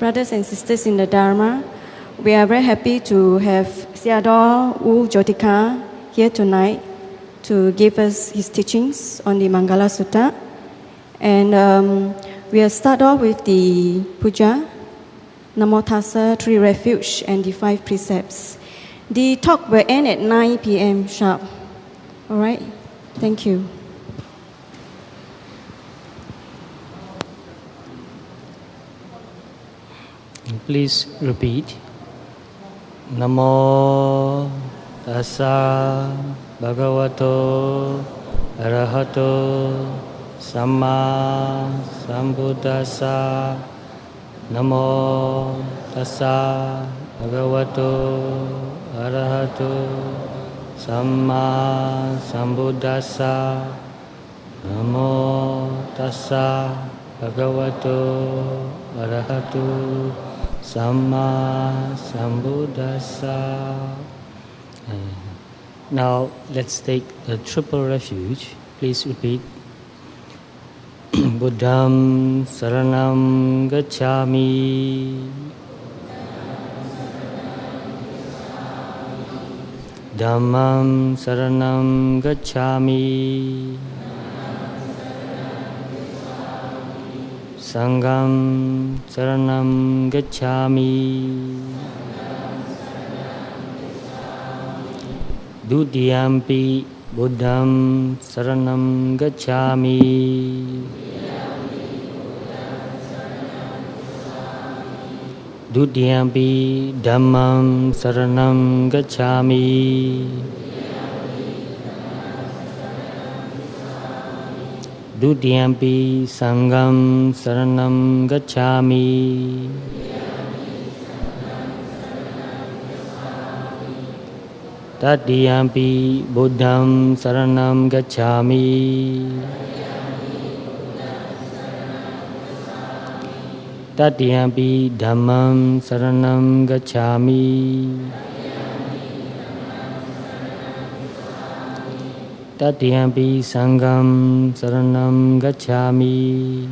brothers and sisters in the Dharma. We are very happy to have Sayadaw Jotika here tonight to give us his teachings on the Mangala Sutta. And we'll start off with the puja, Namo Tassa, 3 refuge, and the 5 precepts. The talk will end at 9 p.m. sharp. All right? Thank you. Please repeat. Namo Tassa Bhagavato Arahato Samma Sambuddhassa. Namo Tassa Bhagavato Arahato Samma Sambuddhassa. Namo Tassa Bhagavato Arahato Samma Sambuddhassa. Now let's take the triple refuge. Please repeat. Buddham Saranam Gacchami. Dhammam Saranam Gacchami. Sangham Saranam Gacchami. Dutiyampi Buddham Saranam Gacchami. Dutiyampi Dhammam Saranam Gacchami. Dutiyampi Sangham Saranam Gacchami. Tatiyampi Buddham Saranam Gacchami. Tatiyampi Dhammam Saranam Gacchami. Tatiyampi Sangham Saranam Gacchami.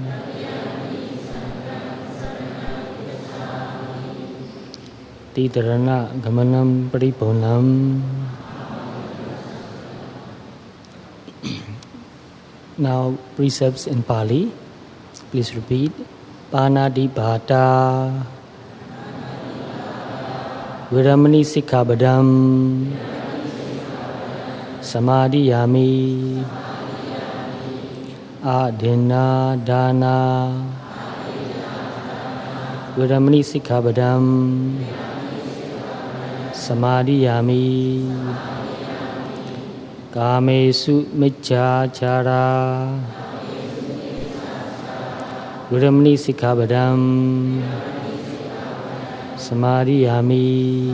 Titarana Gamanam Paripunam. Now precepts in Pali. Please repeat. Panadipata Viramani Sikkhabadam Samadhiyami Adhina Dana Viramani Sikkhabadam Samadhiyami Kamesu Micchachara Viramani Sikkhabadam Samadhiyami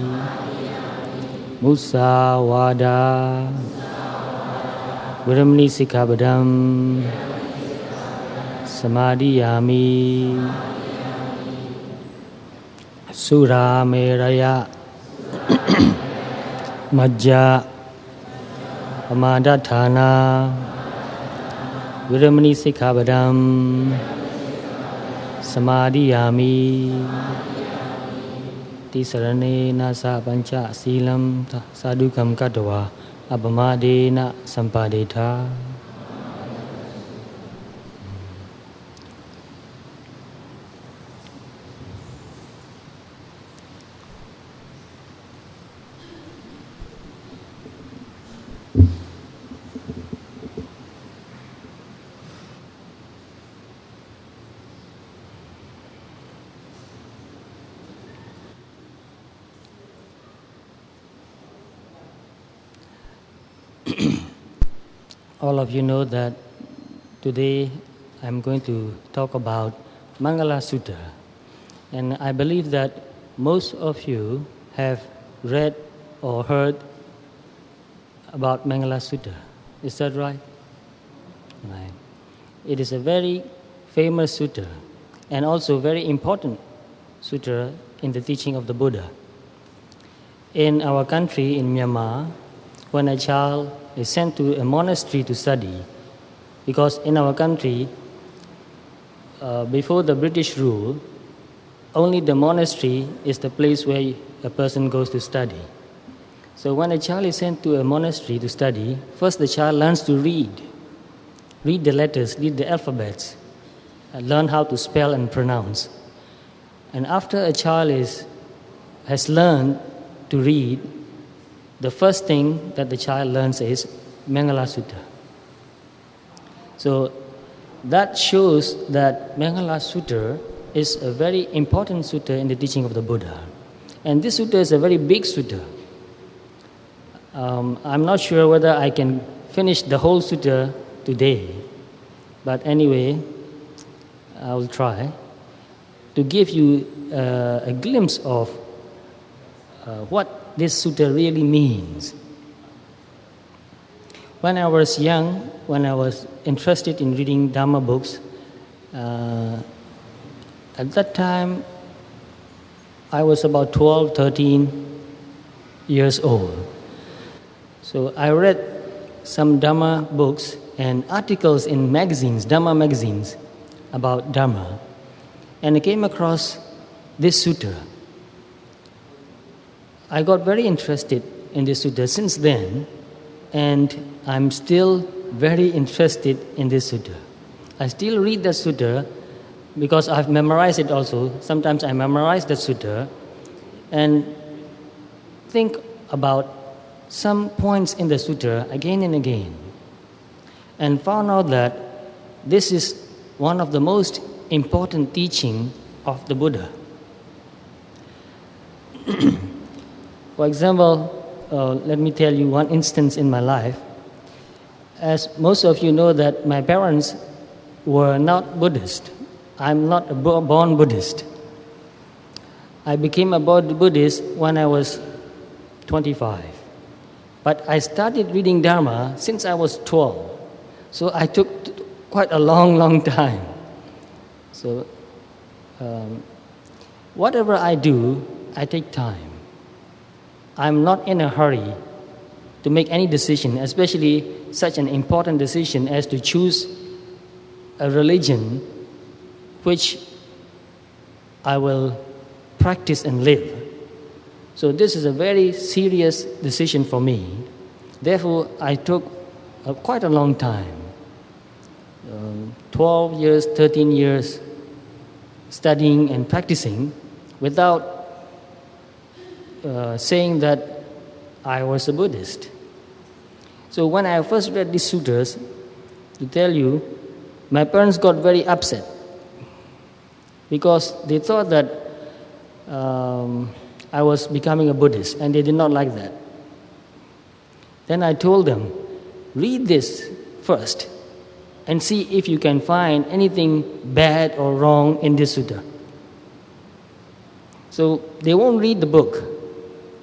Musawada Viramani Sikkhabadam Samadhiyami Surameraya Majja Amadatthana Viramani Sikkhabadam Samadhiyami. Tisarane nasa pancha silam sadukam katwa apamadena sampadeta. All of you know that today I'm going to talk about Mangala Sutta. And I believe that most of you have read or heard about Mangala Sutta. Is that right? Right. It is a very famous sutta and also very important sutta in the teaching of the Buddha. In our country, in Myanmar, when a child is sent to a monastery to study, because in our country, before the British rule, only the monastery is the place where a person goes to study. So when a child is sent to a monastery to study, first the child learns to read the letters, read the alphabets, learn how to spell and pronounce. And after a child has learned to read, the first thing that the child learns is Mangala Sutta. So that shows that Mangala Sutta is a very important sutta in the teaching of the Buddha. And this sutta is a very big sutta. I'm not sure whether I can finish the whole sutta today, but anyway, I will try to give you a glimpse of what this sutta really means. When I was young, when I was interested in reading Dhamma books, at that time I was about 12, 13 years old. So I read some Dhamma books and articles in magazines, Dhamma magazines, about Dhamma. And I came across this sutta. I got very interested in this sutta since then, and I'm still very interested in this sutta. I still read the sutta because I've memorized it also. Sometimes I memorize the sutta and think about some points in the sutta again and again, and found out that this is one of the most important teaching of the Buddha. For example, let me tell you one instance in my life. As most of you know that my parents were not Buddhist. I'm not a born Buddhist. I became a born Buddhist when I was 25. But I started reading Dharma since I was 12. So I took quite a long time. So whatever I do, I take time. I'm not in a hurry to make any decision, especially such an important decision as to choose a religion which I will practice and live. So this is a very serious decision for me. Therefore, I took quite a long time, 12 years, 13 years, studying and practicing without saying that I was a Buddhist. So when I first read these sutras, to tell you, my parents got very upset because they thought that I was becoming a Buddhist, and they did not like that. Then I told them, read this first and see if you can find anything bad or wrong in this sutta. So they won't read the book.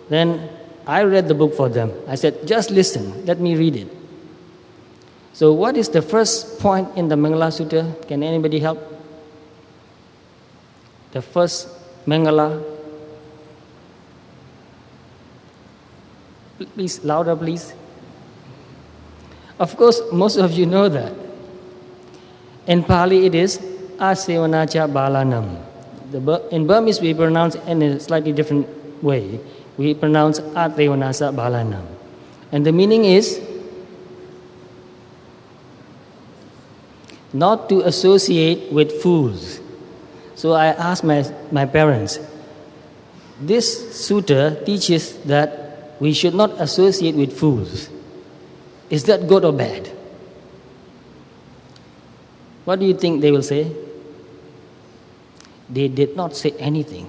Then I read the book for them. I said, just listen, let me read it. So what is the first point in the Mangala Sutta? Can anybody help? The first Mangala. Please, louder please. Of course, most of you know that. In Pali it is Asevanacha Balanam. In Burmese we pronounce it in a slightly different way. We pronounce Atrevanasa Balanam. And the meaning is not to associate with fools. So I asked my parents, this sutta teaches that we should not associate with fools. Is that good or bad? What do you think they will say? They did not say anything.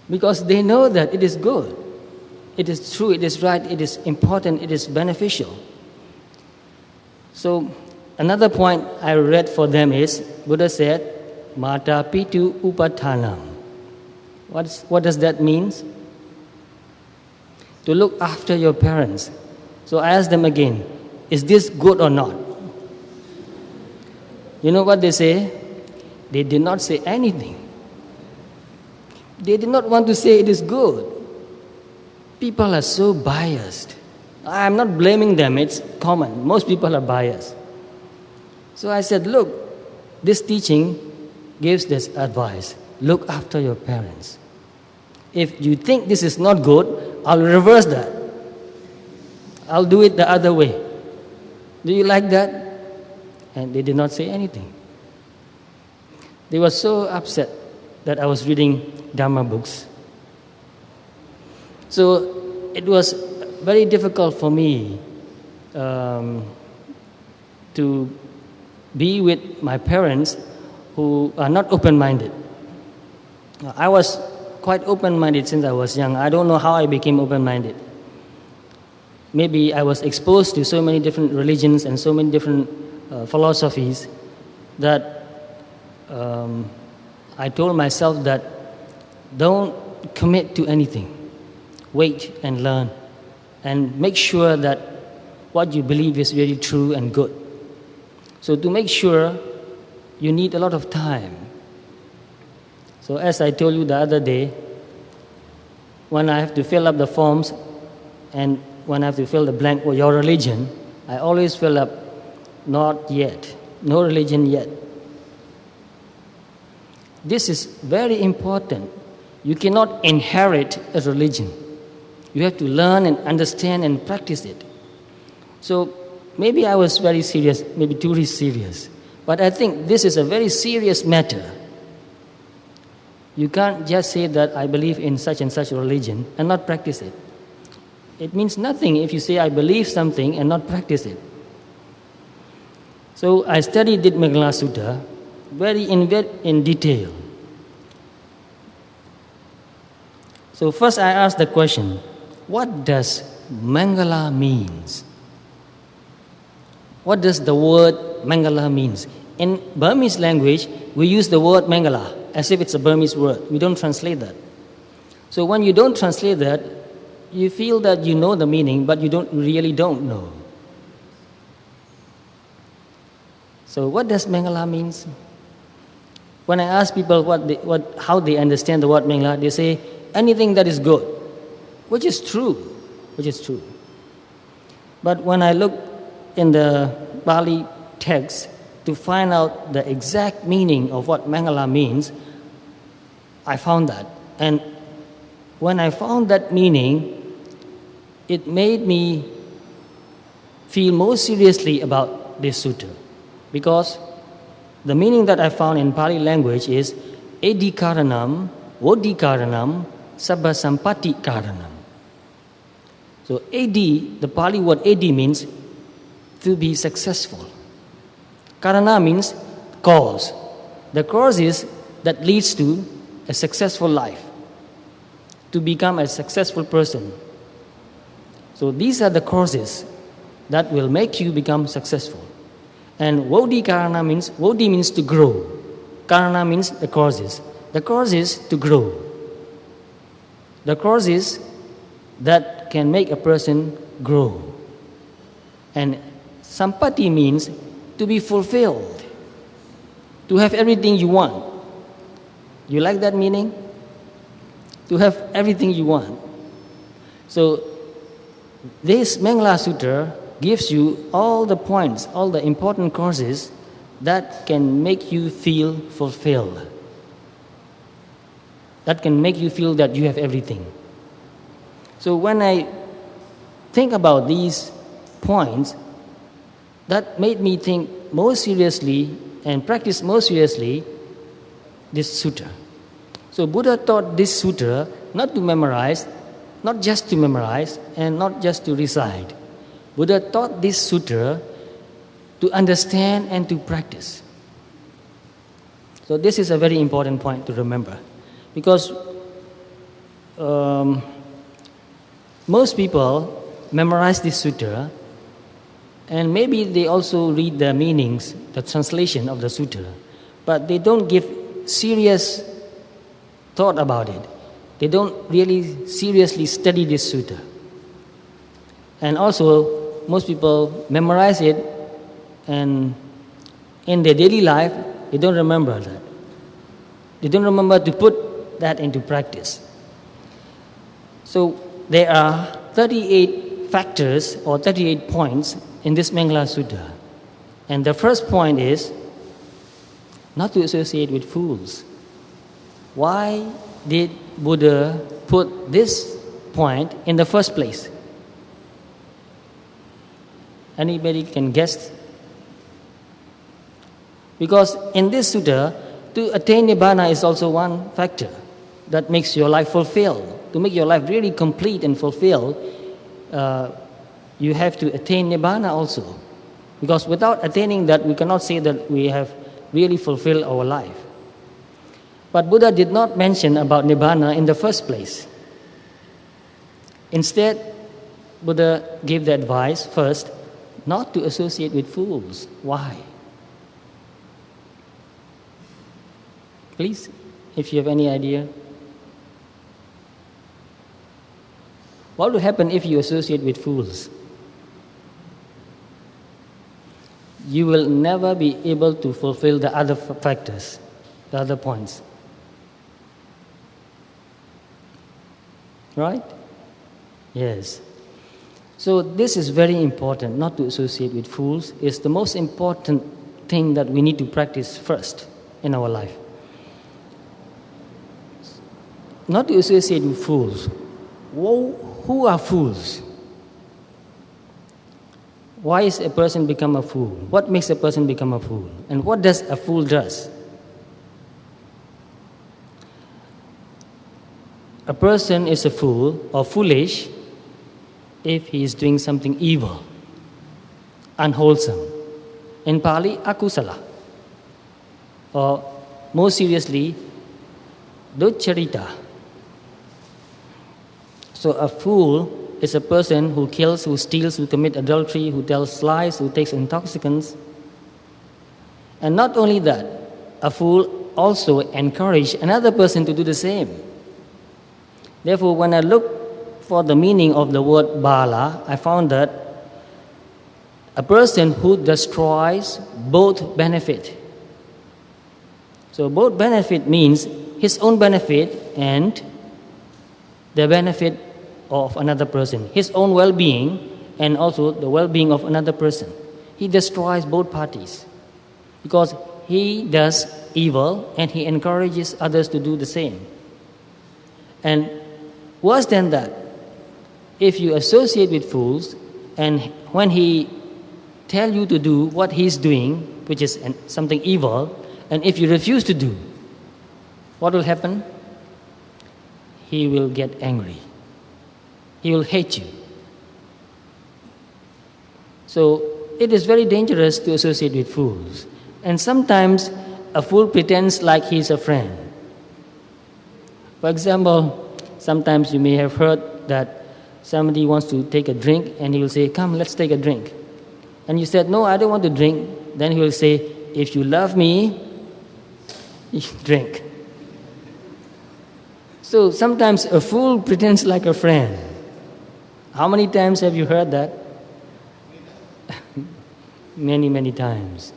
Because they know that it is good, it is true, it is right, it is important, it is beneficial. So another point I read for them is, Buddha said, Mata Pitu Upathanam. What does that mean? To look after your parents. So I asked them again, is this good or not? You know what they say? They did not say anything. They did not want to say it is good. People are so biased. I'm not blaming them, it's common. Most people are biased. So I said, look, this teaching gives this advice: look after your parents. If you think this is not good, I'll reverse that. I'll do it the other way. Do you like that? And they did not say anything. They were so upset that I was reading Dharma books. So it was very difficult for me to be with my parents who are not open-minded. I was quite open-minded since I was young. I don't know how I became open-minded. Maybe I was exposed to so many different religions and so many different philosophies that I told myself that don't commit to anything. Wait and learn and make sure that what you believe is really true and good. So to make sure, you need a lot of time. So as I told you the other day, when I have to fill up the forms and when I have to fill the blank with your religion, I always fill up not yet, no religion yet. This is very important. You cannot inherit a religion. You have to learn and understand and practice it. So maybe I was very serious, maybe too serious. But I think this is a very serious matter. You can't just say that I believe in such and such religion and not practice it. It means nothing if you say I believe something and not practice it. So I studied the Mangala Sutta very in detail. So first I asked the question, what does Mangala means? What does the word Mangala means? In Burmese language, we use the word Mangala as if it's a Burmese word. We don't translate that. So when you don't translate that, you feel that you know the meaning, but you don't know. So what does Mangala means? When I ask people how they understand the word Mangala, they say anything that is good, which is true. But when I look in the Pali text to find out the exact meaning of what Mangala means, I found that. And when I found that meaning, it made me feel more seriously about this sutta. Because the meaning that I found in Pali language is Edi Karanam, Vodi Karanam, Sabba Sampati Karanam. So Edi, the Pali word Edi means to be successful. Karana means cause. The cause is that leads to a successful life, to become a successful person. So these are the causes that will make you become successful. And Vodi Karana means, Vodi means to grow. Karana means the causes. The cause is to grow. The causes that can make a person grow. And Sampati means to be fulfilled, to have everything you want. You like that meaning? To have everything you want. So this Mangala Sutta gives you all the points, all the important causes that can make you feel fulfilled, that can make you feel that you have everything. So when I think about these points, that made me think more seriously and practice more seriously this sutta. So Buddha taught this sutta not to memorize, not just to memorize and not just to recite. Buddha taught this sutta to understand and to practice. So this is a very important point to remember, because most people memorize this sutta and maybe they also read the meanings, the translation of the sutta, but they don't give serious thought about it. They don't really seriously study this sutta. And also, most people memorize it and in their daily life, they don't remember that. They don't remember to put that into practice. So there are 38 factors or 38 points in this Mangala Sutta. And the first point is not to associate with fools. Why did Buddha put this point in the first place? Anybody can guess? Because in this sutta, to attain Nibbana is also one factor that makes your life fulfilled. To make your life really complete and fulfilled, you have to attain Nibbana also. Because without attaining that, we cannot say that we have really fulfilled our life. But Buddha did not mention about Nibbana in the first place. Instead, Buddha gave the advice first, not to associate with fools. Why? Please, if you have any idea. What will happen if you associate with fools? You will never be able to fulfill the other factors, the other points. Right? Yes. So this is very important, not to associate with fools. It's the most important thing that we need to practice first in our life. Not to associate with fools. Who are fools? Why is a person become a fool? What makes a person become a fool? And what does a fool does? A person is a fool or foolish if he is doing something evil, unwholesome. In Pali, akusala. Or more seriously, duccharita. So a fool is a person who kills, who steals, who commits adultery, who tells lies, who takes intoxicants. And not only that, a fool also encourages another person to do the same. Therefore, when I look for the meaning of the word bala, I found that a person who destroys both benefit. So both benefit means his own benefit and the benefit of another person, his own well-being and also the well-being of another person. He destroys both parties because he does evil and he encourages others to do the same. And worse than that, if you associate with fools and when he tell you to do what he's doing, which is something evil, and if you refuse to do, what will happen? He will get angry. He will hate you. So it is very dangerous to associate with fools. And sometimes a fool pretends like he's a friend. For example, sometimes you may have heard that somebody wants to take a drink and he will say, "Come, let's take a drink." And you said, "No, I don't want to drink." Then he will say, "If you love me, you drink." So sometimes a fool pretends like a friend. How many times have you heard that? Many, many times.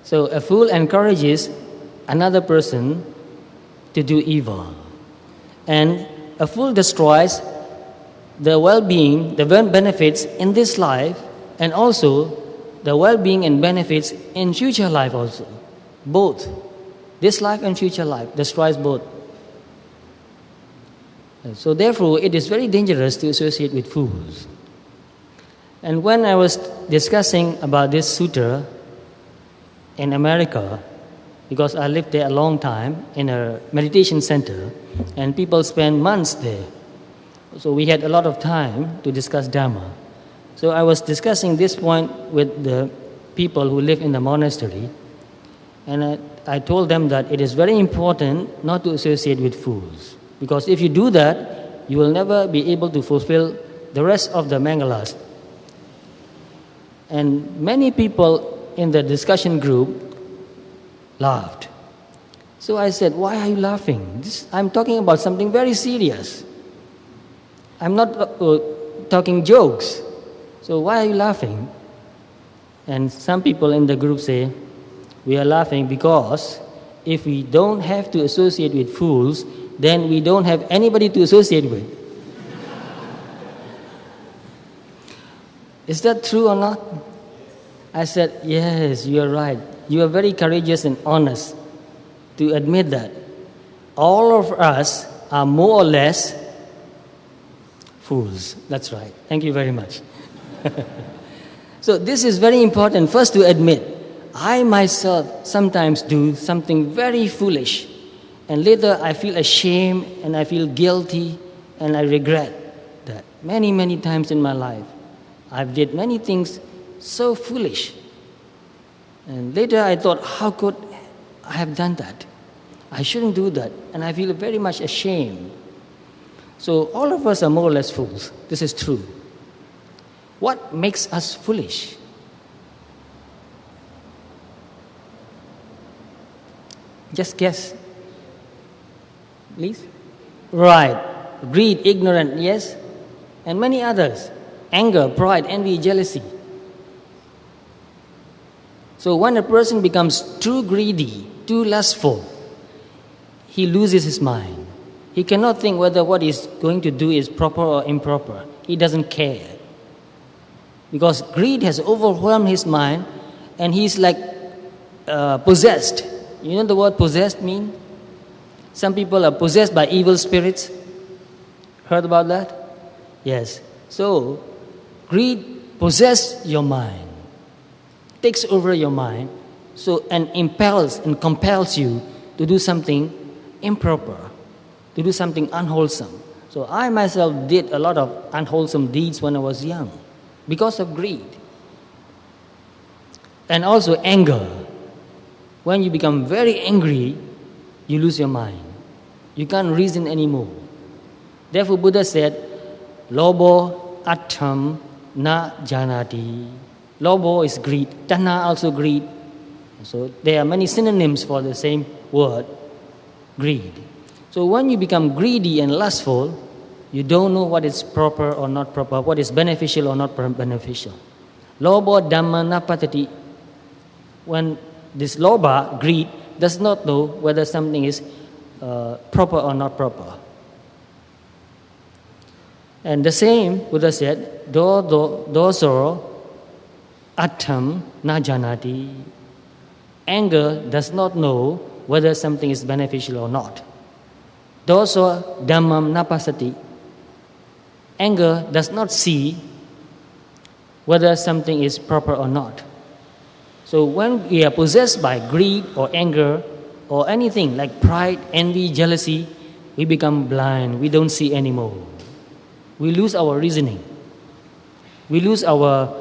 So a fool encourages another person to do evil. And a fool destroys the well-being, the benefits in this life, and also the well-being and benefits in future life also. Both. This life and future life destroys both. So therefore, it is very dangerous to associate with fools. And when I was discussing about this sutta in America, because I lived there a long time in a meditation center, and people spend months there. So we had a lot of time to discuss Dharma. So I was discussing this point with the people who live in the monastery, and I told them that it is very important not to associate with fools. Because if you do that, you will never be able to fulfill the rest of the Mangalas. And many people in the discussion group laughed. So I said, "Why are you laughing? I'm talking about something very serious. I'm not talking jokes. So why are you laughing?" And some people in the group say, "We are laughing because if we don't have to associate with fools, then we don't have anybody to associate with." Is that true or not? I said, yes, you are right. You are very courageous and honest to admit that. All of us are more or less fools. That's right. Thank you very much. So this is very important. First, to admit, I myself sometimes do something very foolish. And later I feel ashamed and I feel guilty and I regret that. Many, many times in my life, I've did many things so foolish. And later I thought, how could I have done that? I shouldn't do that. And I feel very much ashamed. So all of us are more or less fools. This is true. What makes us foolish? Just guess. Please? Right. Greed, ignorance, yes? And many others. Anger, pride, envy, jealousy. So when a person becomes too greedy, too lustful, he loses his mind. He cannot think whether what he's going to do is proper or improper. He doesn't care. Because greed has overwhelmed his mind and he's like possessed. You know the word possessed mean? Some people are possessed by evil spirits. Heard about that? Yes. So, greed possesses your mind, takes over your mind, and impels and compels you to do something improper, to do something unwholesome. So I myself did a lot of unwholesome deeds when I was young because of greed. And also anger. When you become very angry, you lose your mind. You can't reason anymore. Therefore, Buddha said, Lobo attham na janati. Lobo is greed. Tanha also greed. So there are many synonyms for the same word, greed. So when you become greedy and lustful, you don't know what is proper or not proper, what is beneficial or not beneficial. Lobo dhamma napatati. When this loba, greed, does not know whether something is proper or not proper. And the same, Buddha said, doso attham na janati. Anger does not know whether something is beneficial or not. Doso dhammam napasati. Anger does not see whether something is proper or not. So when we are possessed by greed or anger or anything like pride, envy, jealousy, we become blind. We don't see anymore. We lose our reasoning. We lose our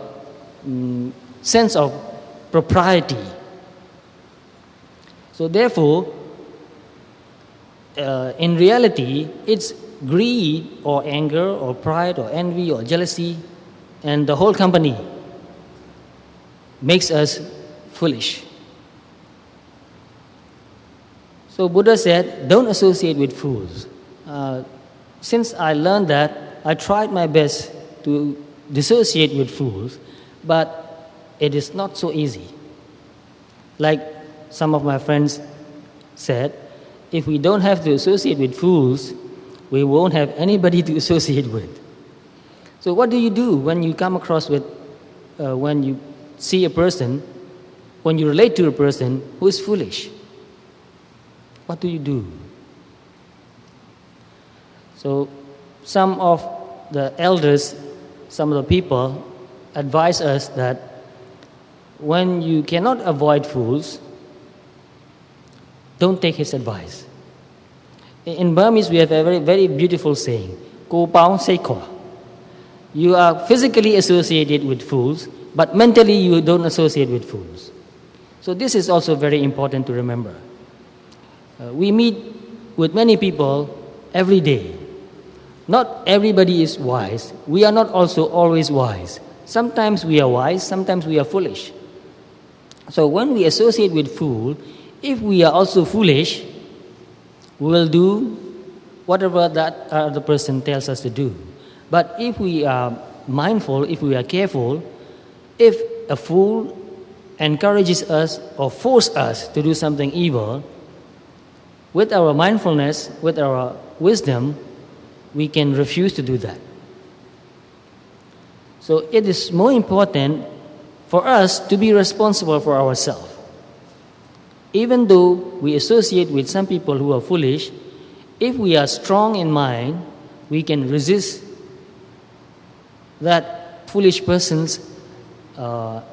sense of propriety. So therefore, in reality, it's greed or anger or pride or envy or jealousy and the whole company makes us foolish. So Buddha said, don't associate with fools. Since I learned that, I tried my best to dissociate with fools, but it is not so easy. Like some of my friends said, if we don't have to associate with fools, we won't have anybody to associate with. So what do you do when you come across with, when you see a person, when you relate to a person who is foolish? What do you do? So some of the elders, some of the people advise us that when you cannot avoid fools, don't take his advice. In Burmese, we have a very, very beautiful saying, Ko Pao Se Ko. You are physically associated with fools, but mentally you don't associate with fools. So this is also very important to remember. We meet with many people every day. Not everybody is wise. We are not also always wise. Sometimes we are wise, sometimes we are foolish. So when we associate with fool, if we are also foolish, we will do whatever that other person tells us to do. But if we are mindful, if we are careful, if a fool encourages us or forces us to do something evil, with our mindfulness, with our wisdom, we can refuse to do that. So it is more important for us to be responsible for ourselves. Even though we associate with some people who are foolish, if we are strong in mind, we can resist that foolish person's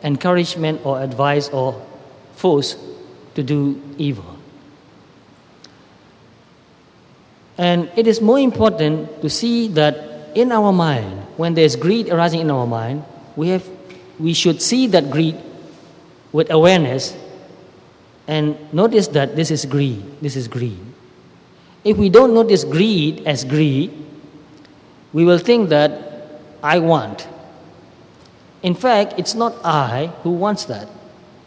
encouragement or advice or force to do evil. And it is more important to see that in our mind, when there is greed arising in our mind, we should see that greed with awareness and notice that this is greed, this is greed. If we don't notice greed as greed, we will think that I want. In fact, it's not I who wants that.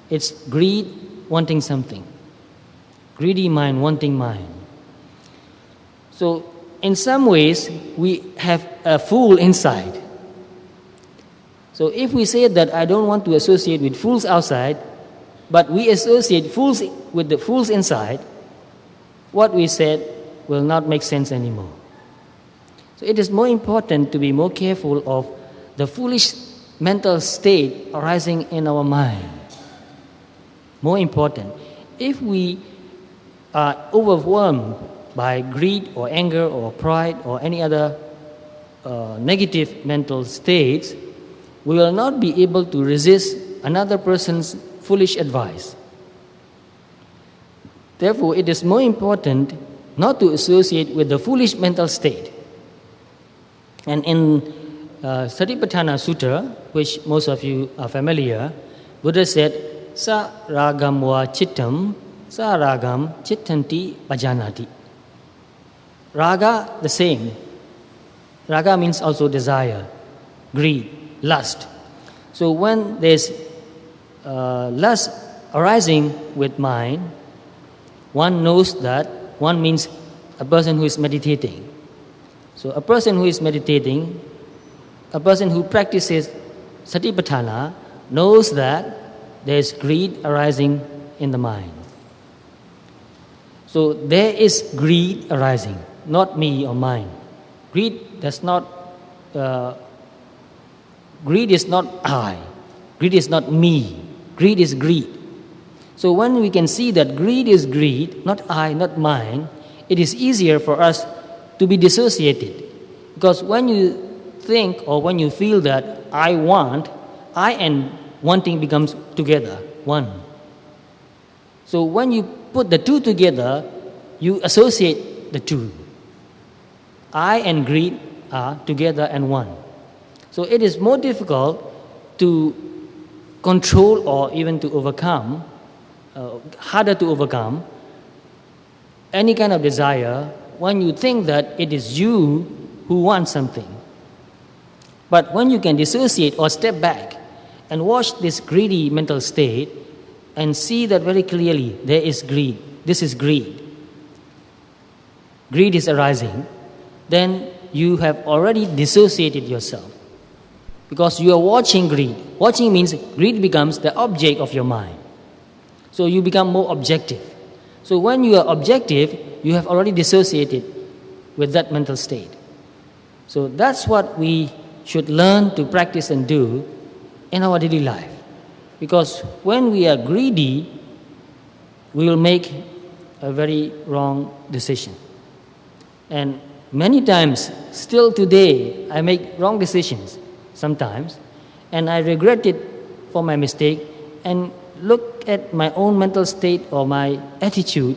It's greed wanting something. Greedy mind wanting mind. So, in some ways, we have a fool inside. So, if we say that I don't want to associate with fools outside, but we associate fools with the fools inside, what we said will not make sense anymore. So, it is more important to be more careful of the foolish mental state arising in our mind. More important. If we are overwhelmed by greed or anger or pride or any other negative mental states, we will not be able to resist another person's foolish advice. Therefore, it is more important not to associate with the foolish mental state. And in Satipatthana Sutta, which most of you are familiar, Buddha said, Sa ragam wa chittam, sa ragam chittanti pajanati. Raga, the same. Raga means also desire, greed, lust. So when there's lust arising with mind, one knows that one means a person who is meditating. So a person who is meditating, a person who practices Satipatthana knows that there is greed arising in the mind. So there is greed arising, not me or mine. Greed is not I. Greed is not me. Greed is greed. So when we can see that greed is greed, not I, not mine, it is easier for us to be dissociated. Because when you think or when you feel that I want, I and wanting becomes together, one. So when you put the two together, you associate the two. I and greed are together and one. So it is more difficult to control or even to overcome, harder to overcome any kind of desire when you think that it is you who want something. But when you can dissociate or step back and watch this greedy mental state and see that very clearly there is greed, this is greed. Greed is arising, then you have already dissociated yourself. Because you are watching greed. Watching means greed becomes the object of your mind. So you become more objective. So when you are objective, you have already dissociated with that mental state. So that's what we should learn to practice and do in our daily life. Because when we are greedy, we will make a very wrong decision. And many times, still today, I make wrong decisions sometimes, and I regret it for my mistake and look at my own mental state or my attitude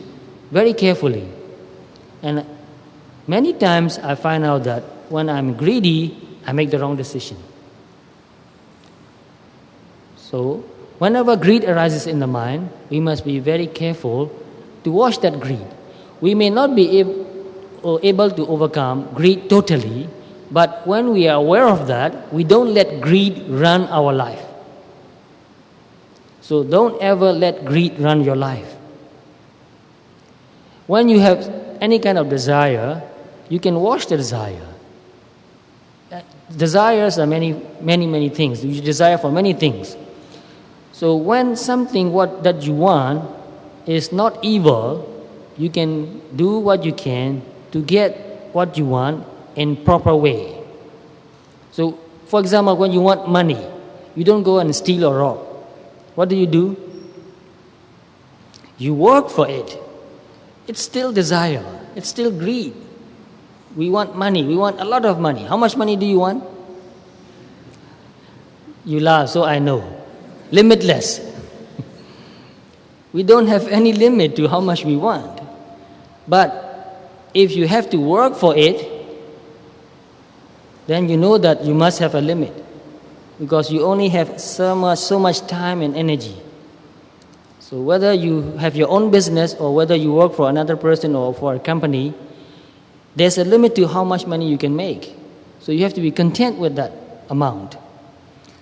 very carefully. And many times I find out that when I'm greedy, I make the wrong decision. So, whenever greed arises in the mind, we must be very careful to watch that greed. We may not be able to overcome greed totally, but when we are aware of that, we don't let greed run our life. So don't ever let greed run your life. When you have any kind of desire, you can watch the desire. Desires are many things. You desire for many things. So when something that you want is not evil, you can do what you can to get what you want in proper way. So, for example, when you want money, you don't go and steal or rob. What do? You work for it. It's still desire. It's still greed. We want money. We want a lot of money. How much money do you want? You laugh, so I know. Limitless. We don't have any limit to how much we want. But if you have to work for it, then you know that you must have a limit, because you only have so much time and energy. So whether you have your own business or whether you work for another person or for a company, there's a limit to how much money you can make. So you have to be content with that amount.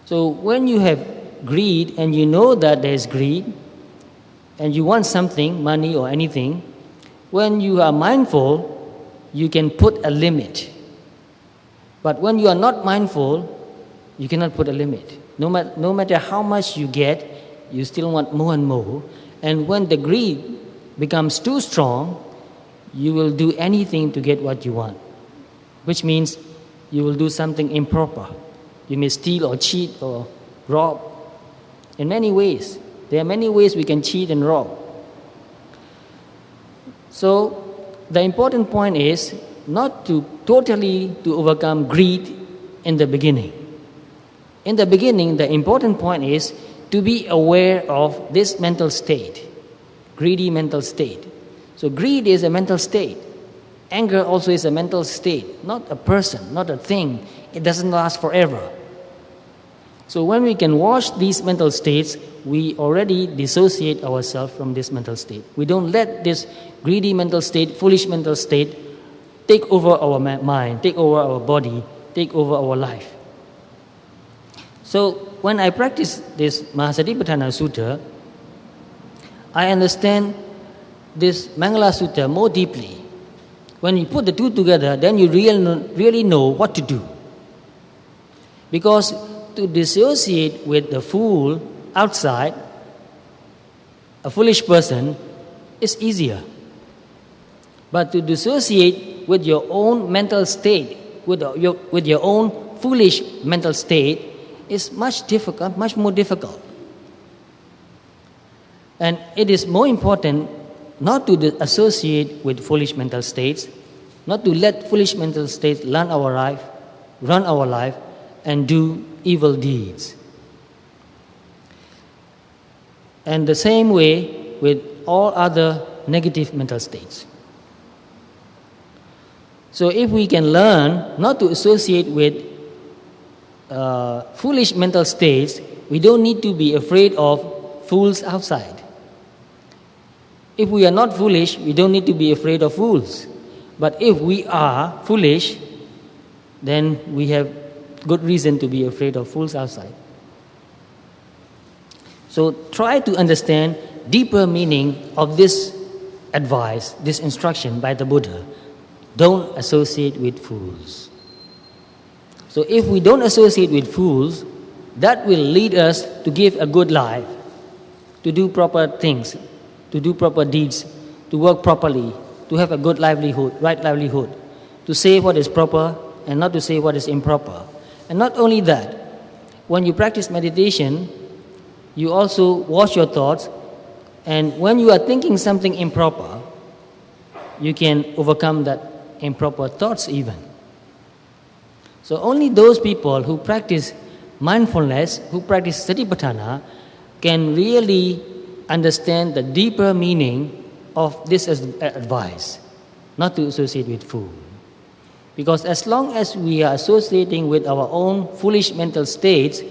So when you have greed and you know that there's greed and you want something, money or anything, when you are mindful, you can put a limit. But when you are not mindful, you cannot put a limit. No matter how much you get, you still want more and more. And when the greed becomes too strong, you will do anything to get what you want, which means you will do something improper. You may steal or cheat or rob. In many ways. There are many ways we can cheat and rob. So the important point is not to totally to overcome greed in the beginning. In the beginning, the important point is to be aware of this mental state, greedy mental state. So greed is a mental state. Anger also is a mental state, not a person, not a thing. It doesn't last forever. So when we can watch these mental states, we already dissociate ourselves from this mental state. We don't let this greedy mental state, foolish mental state, take over our mind, take over our body, take over our life. So when I practice this Mahasatipatthana Sutta, I understand this Mangala Sutta more deeply. When you put the two together, then you really know what to do. Because to dissociate with the fool outside, a foolish person, is easier. But to dissociate with your own mental state, with your own foolish mental state, is much more difficult. And it is more important not to associate with foolish mental states, not to let foolish mental states run our life, and do evil deeds. And the same way with all other negative mental states. So if we can learn not to associate with foolish mental states, we don't need to be afraid of fools outside. If we are not foolish, we don't need to be afraid of fools. But if we are foolish, then we have good reason to be afraid of fools outside. So try to understand deeper meaning of this advice, this instruction by the Buddha. Don't associate with fools. So if we don't associate with fools, that will lead us to give a good life, to do proper things, to do proper deeds, to work properly, to have a good livelihood, right livelihood, to say what is proper and not to say what is improper. And not only that, when you practice meditation, you also watch your thoughts, and when you are thinking something improper, you can overcome that improper thoughts even. So only those people who practice mindfulness, who practice Satipatthana, can really understand the deeper meaning of this advice, not to associate with fool. Because as long as we are associating with our own foolish mental states,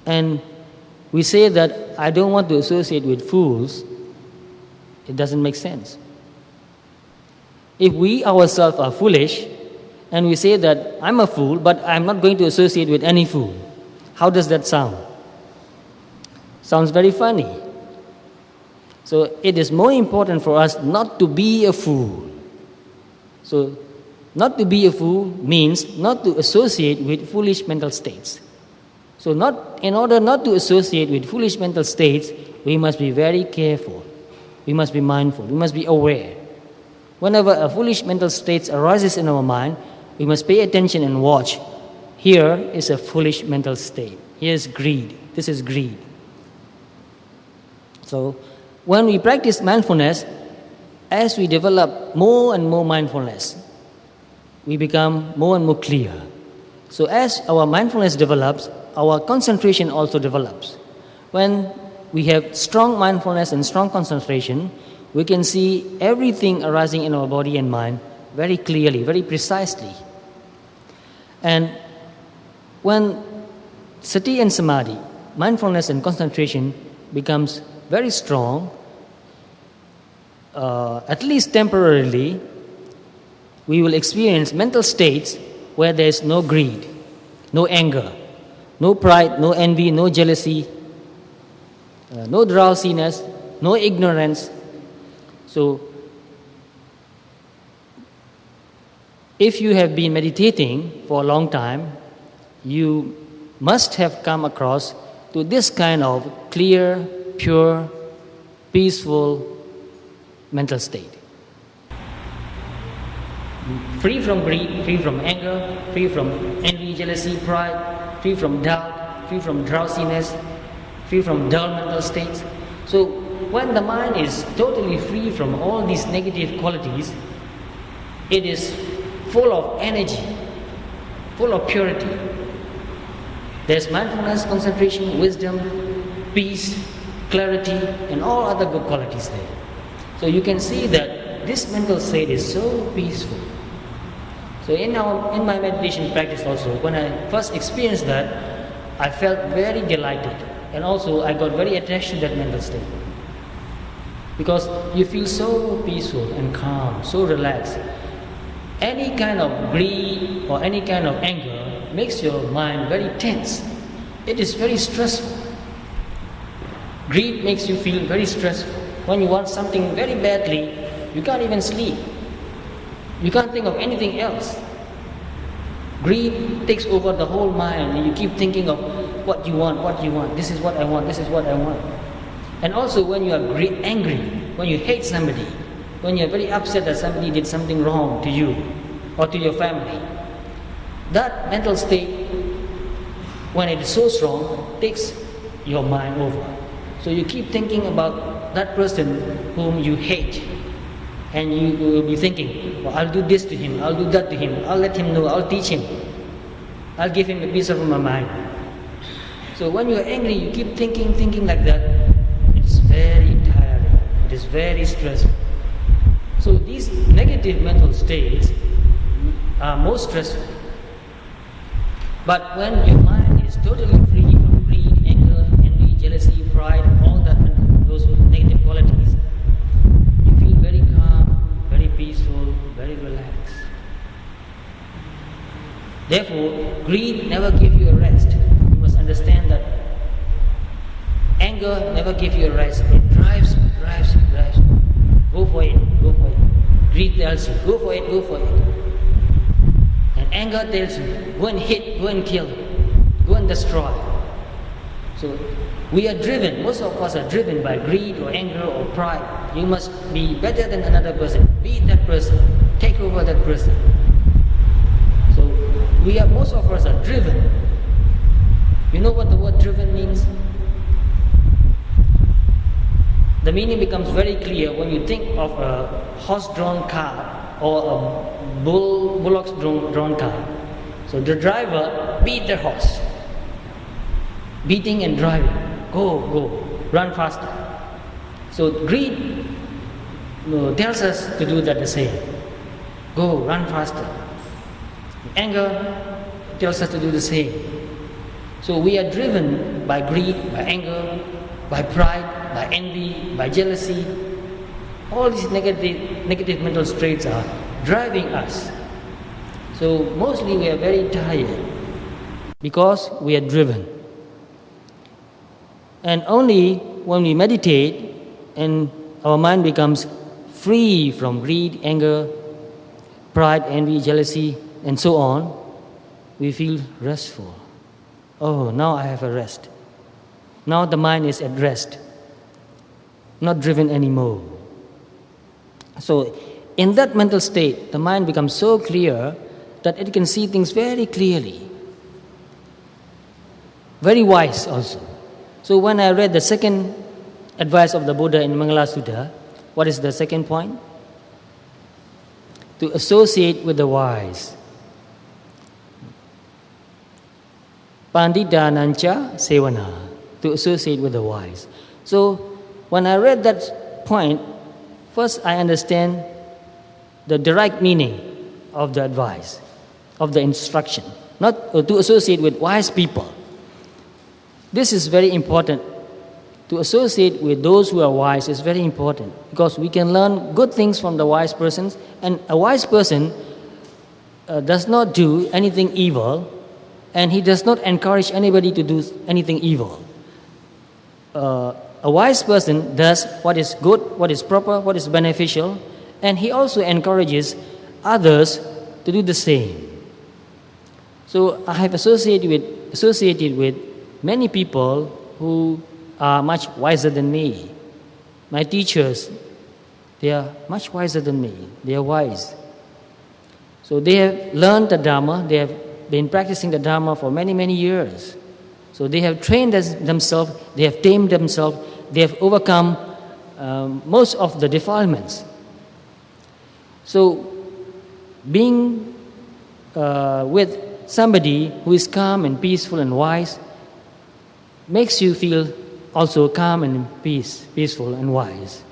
and we say that I don't want to associate with fools, it doesn't make sense. If we ourselves are foolish, and we say that I'm a fool, but I'm not going to associate with any fool, how does that sound? Sounds very funny. So it is more important for us not to be a fool. So not to be a fool means not to associate with foolish mental states. So in order not to associate with foolish mental states, we must be very careful. We must be mindful. We must be aware. Whenever a foolish mental state arises in our mind, we must pay attention and watch. Here is a foolish mental state. Here is greed. This is greed. So when we practice mindfulness, as we develop more and more mindfulness, we become more and more clear. So as our mindfulness develops, our concentration also develops. When we have strong mindfulness and strong concentration, we can see everything arising in our body and mind very clearly, very precisely. And when sati and samadhi, mindfulness and concentration becomes very strong, at least temporarily, we will experience mental states where there is no greed, no anger, no pride, no envy, no jealousy, no drowsiness, no ignorance. So, if you have been meditating for a long time, you must have come across to this kind of clear, pure, peaceful mental state. Free from greed, free from anger, free from envy, jealousy, pride, free from doubt, free from drowsiness, free from dull mental states. So when the mind is totally free from all these negative qualities, it is full of energy, full of purity. There's mindfulness, concentration, wisdom, peace, clarity, and all other good qualities there. So you can see that this mental state is so peaceful. So in my meditation practice also, when I first experienced that, I felt very delighted, and also I got very attached to that mental state. Because you feel so peaceful and calm, so relaxed. Any kind of greed or any kind of anger makes your mind very tense. It is very stressful. Greed makes you feel very stressful. When you want something very badly, you can't even sleep. You can't think of anything else. Greed takes over the whole mind, and you keep thinking of what you want. This is what I want, this is what I want. And also when you are angry, when you hate somebody, when you are very upset that somebody did something wrong to you or to your family, that mental state, when it is so strong, takes your mind over. So you keep thinking about that person whom you hate, and you will be thinking, well, I'll do this to him, I'll do that to him, I'll let him know, I'll teach him, I'll give him a piece of my mind. So when you're angry, you keep thinking like that. It's very tiring, it is very stressful. So these negative mental states are most stressful. But when your mind is totally free from greed, anger, envy, jealousy, pride, all that, those negative qualities, you feel very calm, very peaceful, very relaxed. Therefore, greed never gives you a rest. You must understand that anger never gives you a rest. It drives. Go for it. Greed tells you, go for it. And anger tells you, go and hit, go and kill, go and destroy. So we are driven, most of us are driven by greed or anger or pride. You must be better than another person, beat that person, take over that person. So most of us are driven. You know what the word driven means? The meaning becomes very clear when you think of a horse-drawn car or a bullock-drawn car. So the driver beat the horse, beating and driving. Go, run faster. So greed tells us to do that the same. Go, run faster. Anger tells us to do the same. So we are driven by greed, by anger, by pride, by envy, by jealousy. All these negative mental traits are driving us. So mostly we are very tired because we are driven. And only when we meditate and our mind becomes free from greed, anger, pride, envy, jealousy, and so on, we feel restful. Oh, now I have a rest. Now the mind is at rest, not driven anymore. So in that mental state, the mind becomes so clear that it can see things very clearly. Very wise also. So when I read the second advice of the Buddha in Mangala Sutta, what is the second point? To associate with the wise. Pandita nancha sevana, to associate with the wise. So when I read that point, first I understand the direct meaning of the advice, of the instruction, not to associate with wise people. This is very important. To associate with those who are wise is very important because we can learn good things from the wise persons, and a wise person does not do anything evil, and he does not encourage anybody to do anything evil. A wise person does what is good, what is proper, what is beneficial, and he also encourages others to do the same. So I have associated with many people who are much wiser than me. My teachers, they are much wiser than me. They are wise. So they have learned the Dharma. They have been practicing the Dharma for many, many years. So they have trained themselves. They have tamed themselves. They have overcome most of the defilements. So being with somebody who is calm and peaceful and wise makes you feel also calm and peaceful and wise.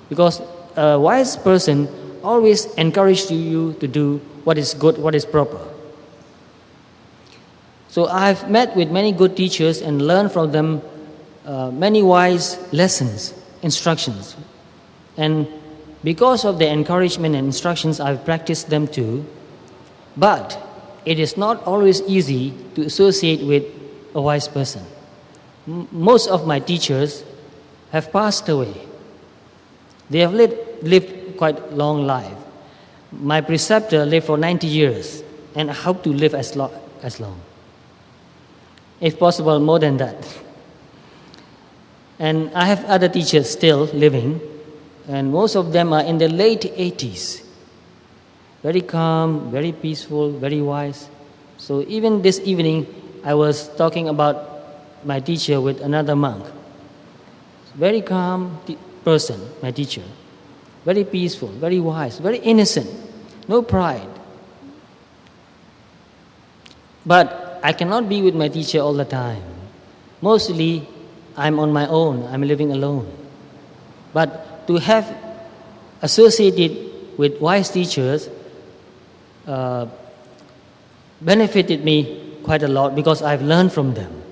Because a wise person always encourages you to do what is good, what is proper. So I've met with many good teachers and learned from them many wise lessons, instructions. And because of the encouragement and instructions, I've practiced them too. But it is not always easy to associate with a wise person. Most of my teachers have passed away. They have lived quite long life. My preceptor lived for 90 years, and I hope to live as long. If possible, more than that. And I have other teachers still living, and most of them are in their late 80s. Very calm, very peaceful, very wise. So even this evening, I was talking about my teacher with another monk. Very calm person, my teacher. Very peaceful, very wise, very innocent, no pride. But I cannot be with my teacher all the time. Mostly, I'm on my own, I'm living alone. But to have associated with wise teachers benefited me quite a lot because I've learned from them.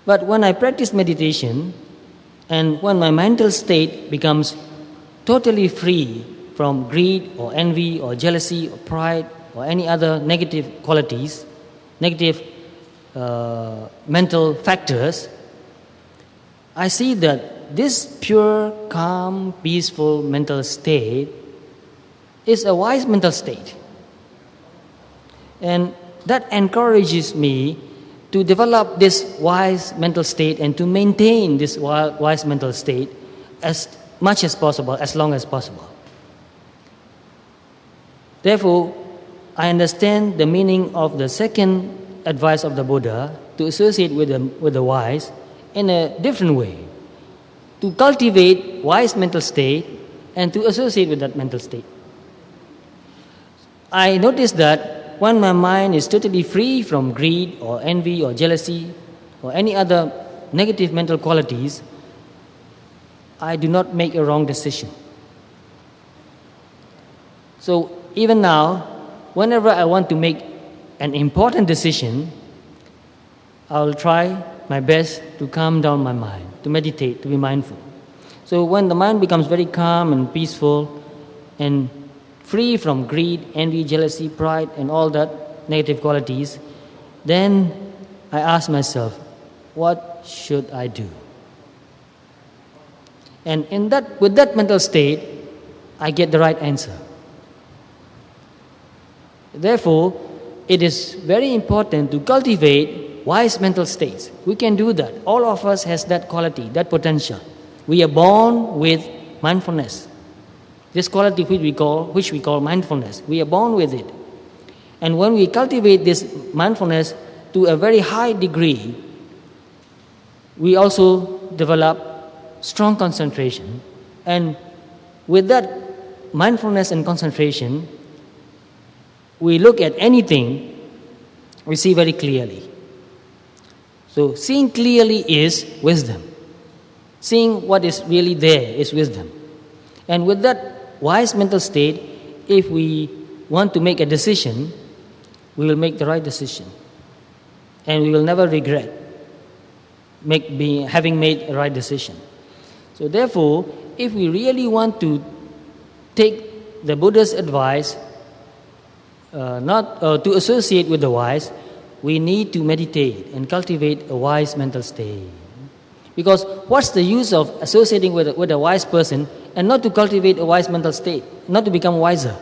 But when I practice meditation and when my mental state becomes totally free from greed or envy or jealousy or pride or any other negative qualities, negative mental factors, I see that this pure, calm, peaceful mental state is a wise mental state. And that encourages me to develop this wise mental state and to maintain this wise mental state as much as possible, as long as possible. Therefore, I understand the meaning of the second advice of the Buddha to associate with the wise in a different way, to cultivate wise mental state and to associate with that mental state. I noticed that when my mind is totally free from greed or envy or jealousy or any other negative mental qualities, I do not make a wrong decision. So even now, whenever I want to make an important decision, I'll try my best to calm down my mind, to meditate, to be mindful. So when the mind becomes very calm and peaceful and free from greed, envy, jealousy, pride, and all that negative qualities, then I ask myself, what should I do? And with that mental state, I get the right answer. Therefore, it is very important to cultivate wise mental states. We can do that. All of us has that quality, that potential. We are born with mindfulness. This quality which we call mindfulness, we are born with it. And when we cultivate this mindfulness to a very high degree, we also develop strong concentration. And with that mindfulness and concentration, we look at anything, we see very clearly. So seeing clearly is wisdom. Seeing what is really there is wisdom. And with that wise mental state, if we want to make a decision, we will make the right decision. And we will never regret having made a right decision. So therefore, if we really want to take the Buddha's advice, to associate with the wise, we need to meditate and cultivate a wise mental state. Because what's the use of associating with a wise person and not to cultivate a wise mental state, not to become wiser?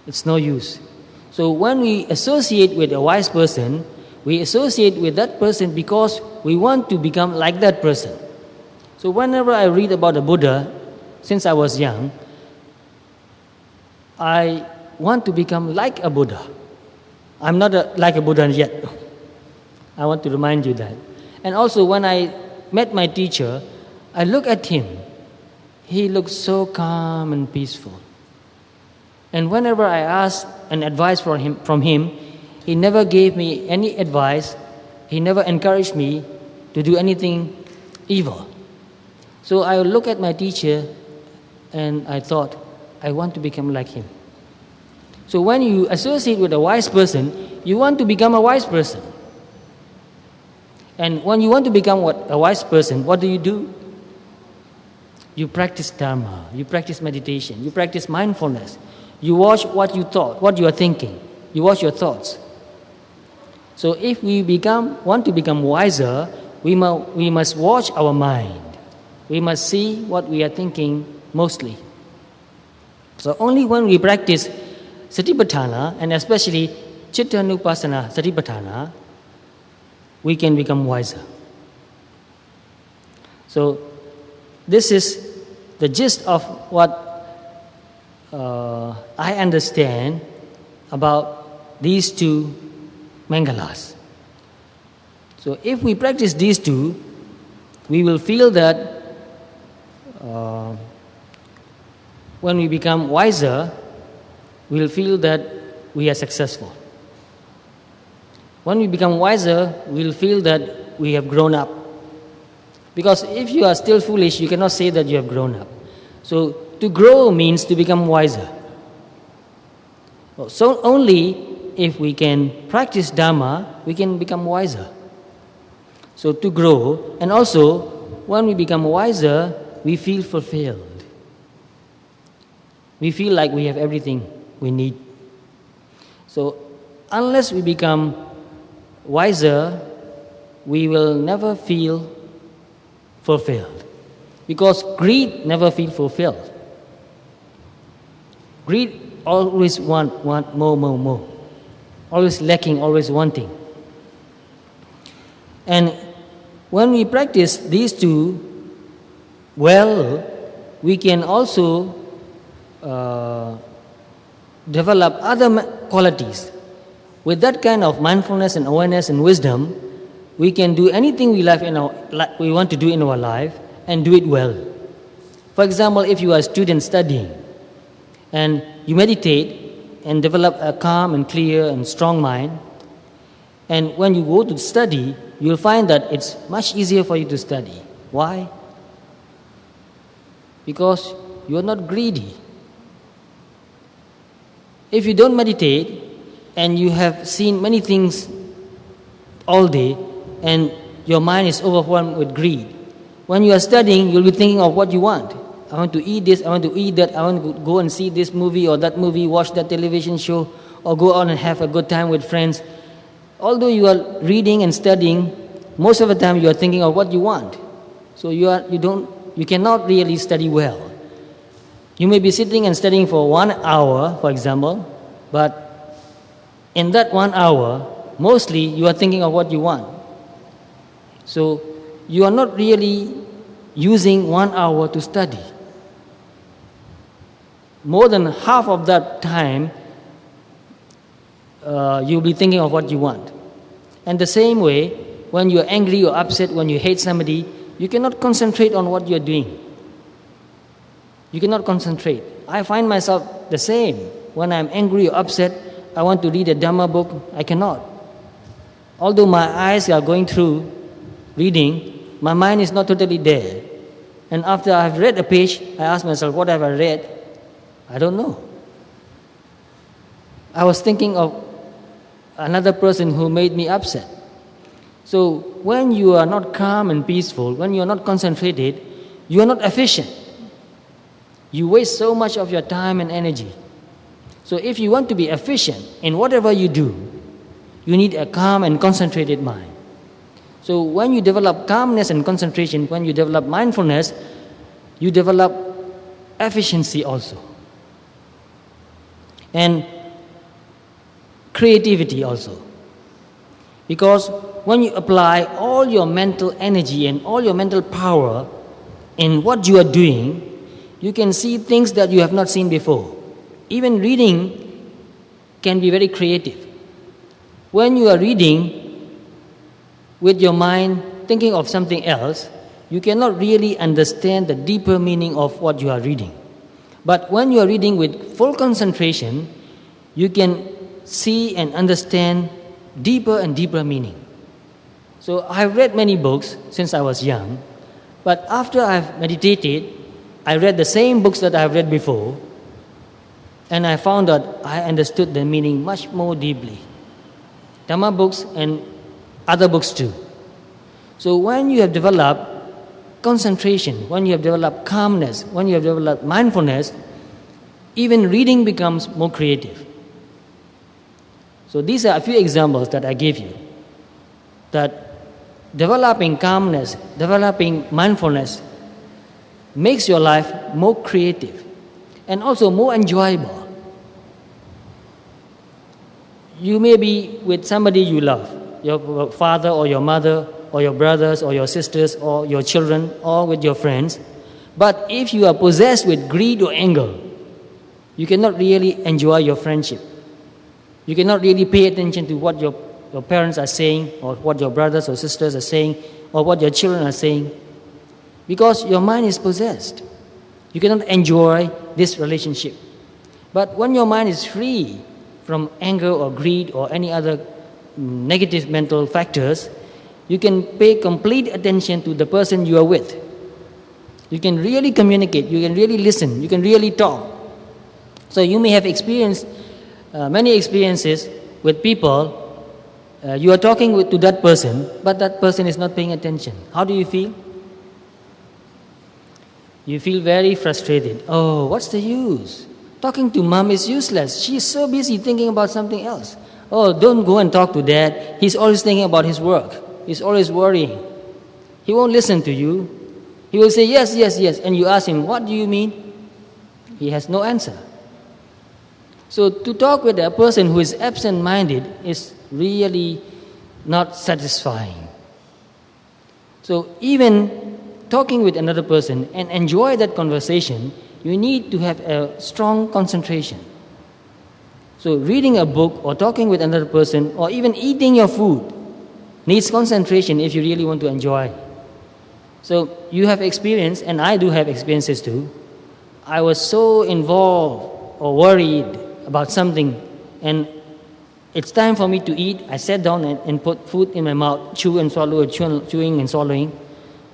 It's no use. So when we associate with a wise person, we associate with that person because we want to become like that person. So whenever I read about the Buddha, since I was young, I want to become like a Buddha. I'm not like a Buddha yet. I want to remind you that. And also when I met my teacher, I look at him. He looks so calm and peaceful. And whenever I asked an advice from him, he never gave me any advice. He never encouraged me to do anything evil. So I look at my teacher and I thought, I want to become like him. So when you associate with a wise person, you want to become a wise person. And when you want to become a wise person, what do? You practice Dharma, you practice meditation, you practice mindfulness. You watch what you thought, what you are thinking. You watch your thoughts. So if we want to become wiser, we must watch our mind. We must see what we are thinking mostly. So only when we practice Satipatthana, and especially Chittanupassana Satipatthana, we can become wiser. So this is the gist of what I understand about these two Mangalas. So if we practice these two, we will feel that when we become wiser, we will feel that we are successful. When we become wiser, we will feel that we have grown up. Because if you are still foolish, you cannot say that you have grown up. So to grow means to become wiser. So only if we can practice Dharma, we can become wiser. So to grow, and also when we become wiser, we feel fulfilled. We feel like we have everything we need. So unless we become wiser, we will never feel fulfilled. Because greed never feels fulfilled. Greed always want more. Always lacking, always wanting. And when we practice these two well, we can also develop other qualities. With that kind of mindfulness and awareness and wisdom, we can do anything we want to do in our life and do it well. For example, if you are a student studying and you meditate and develop a calm and clear and strong mind, and when you go to study, you'll find that it's much easier for you to study. Why? Because you're not greedy. If you don't meditate and you have seen many things all day and your mind is overwhelmed with greed, when you are studying, you'll be thinking of what you want. I want to eat this, I want to eat that, I want to go and see this movie or that movie, watch that television show, or go out and have a good time with friends. Although you are reading and studying, most of the time you are thinking of what you want. So you cannot really study well. You may be sitting and studying for 1 hour, for example, but in that 1 hour, mostly you are thinking of what you want. So you are not really using 1 hour to study. More than half of that time, you'll be thinking of what you want. And the same way, when you're angry or upset, when you hate somebody, you cannot concentrate on what you're doing. You cannot concentrate. I find myself the same. When I'm angry or upset, I want to read a Dhamma book, I cannot. Although my eyes are going through reading, my mind is not totally there. And after I've read a page, I ask myself, what have I read? I don't know. I was thinking of another person who made me upset. So when you are not calm and peaceful, when you are not concentrated, you are not efficient. You waste so much of your time and energy. So if you want to be efficient in whatever you do, you need a calm and concentrated mind. So when you develop calmness and concentration, when you develop mindfulness, you develop efficiency also. And creativity also. Because when you apply all your mental energy and all your mental power in what you are doing, you can see things that you have not seen before. Even reading can be very creative. When you are reading with your mind thinking of something else, you cannot really understand the deeper meaning of what you are reading. But when you are reading with full concentration, you can see and understand deeper and deeper meaning. So I've read many books since I was young, but after I've meditated, I read the same books that I've read before, and I found that I understood the meaning much more deeply. Dhamma books and other books too. So when you have developed concentration, when you have developed calmness, when you have developed mindfulness, even reading becomes more creative. So these are a few examples that I gave you, that developing calmness, developing mindfulness makes your life more creative and also more enjoyable. You may be with somebody you love, your father or your mother or your brothers or your sisters or your children or with your friends. But if you are possessed with greed or anger, you cannot really enjoy your friendship. You cannot really pay attention to what your parents are saying or what your brothers or sisters are saying or what your children are saying, because your mind is possessed. You cannot enjoy this relationship. But when your mind is free from anger or greed or any other negative mental factors, you can pay complete attention to the person you are with. You can really communicate, you can really listen, you can really talk. So you may have experienced many experiences with people. You are talking to that person, but that person is not paying attention. How do you feel? You feel very frustrated. Oh, what's the use? Talking to mom is useless. She's so busy thinking about something else. Oh, don't go and talk to dad. He's always thinking about his work. He's always worrying. He won't listen to you. He will say, yes, yes, yes. And you ask him, what do you mean? He has no answer. So to talk with a person who is absent-minded is really not satisfying. So even talking with another person and enjoy that conversation, you need to have a strong concentration. So reading a book or talking with another person or even eating your food needs concentration if you really want to enjoy. So you have experience, and I do have experiences too. I was so involved or worried about something, and it's time for me to eat. I sat down and put food in my mouth, chew and swallow, chewing and swallowing,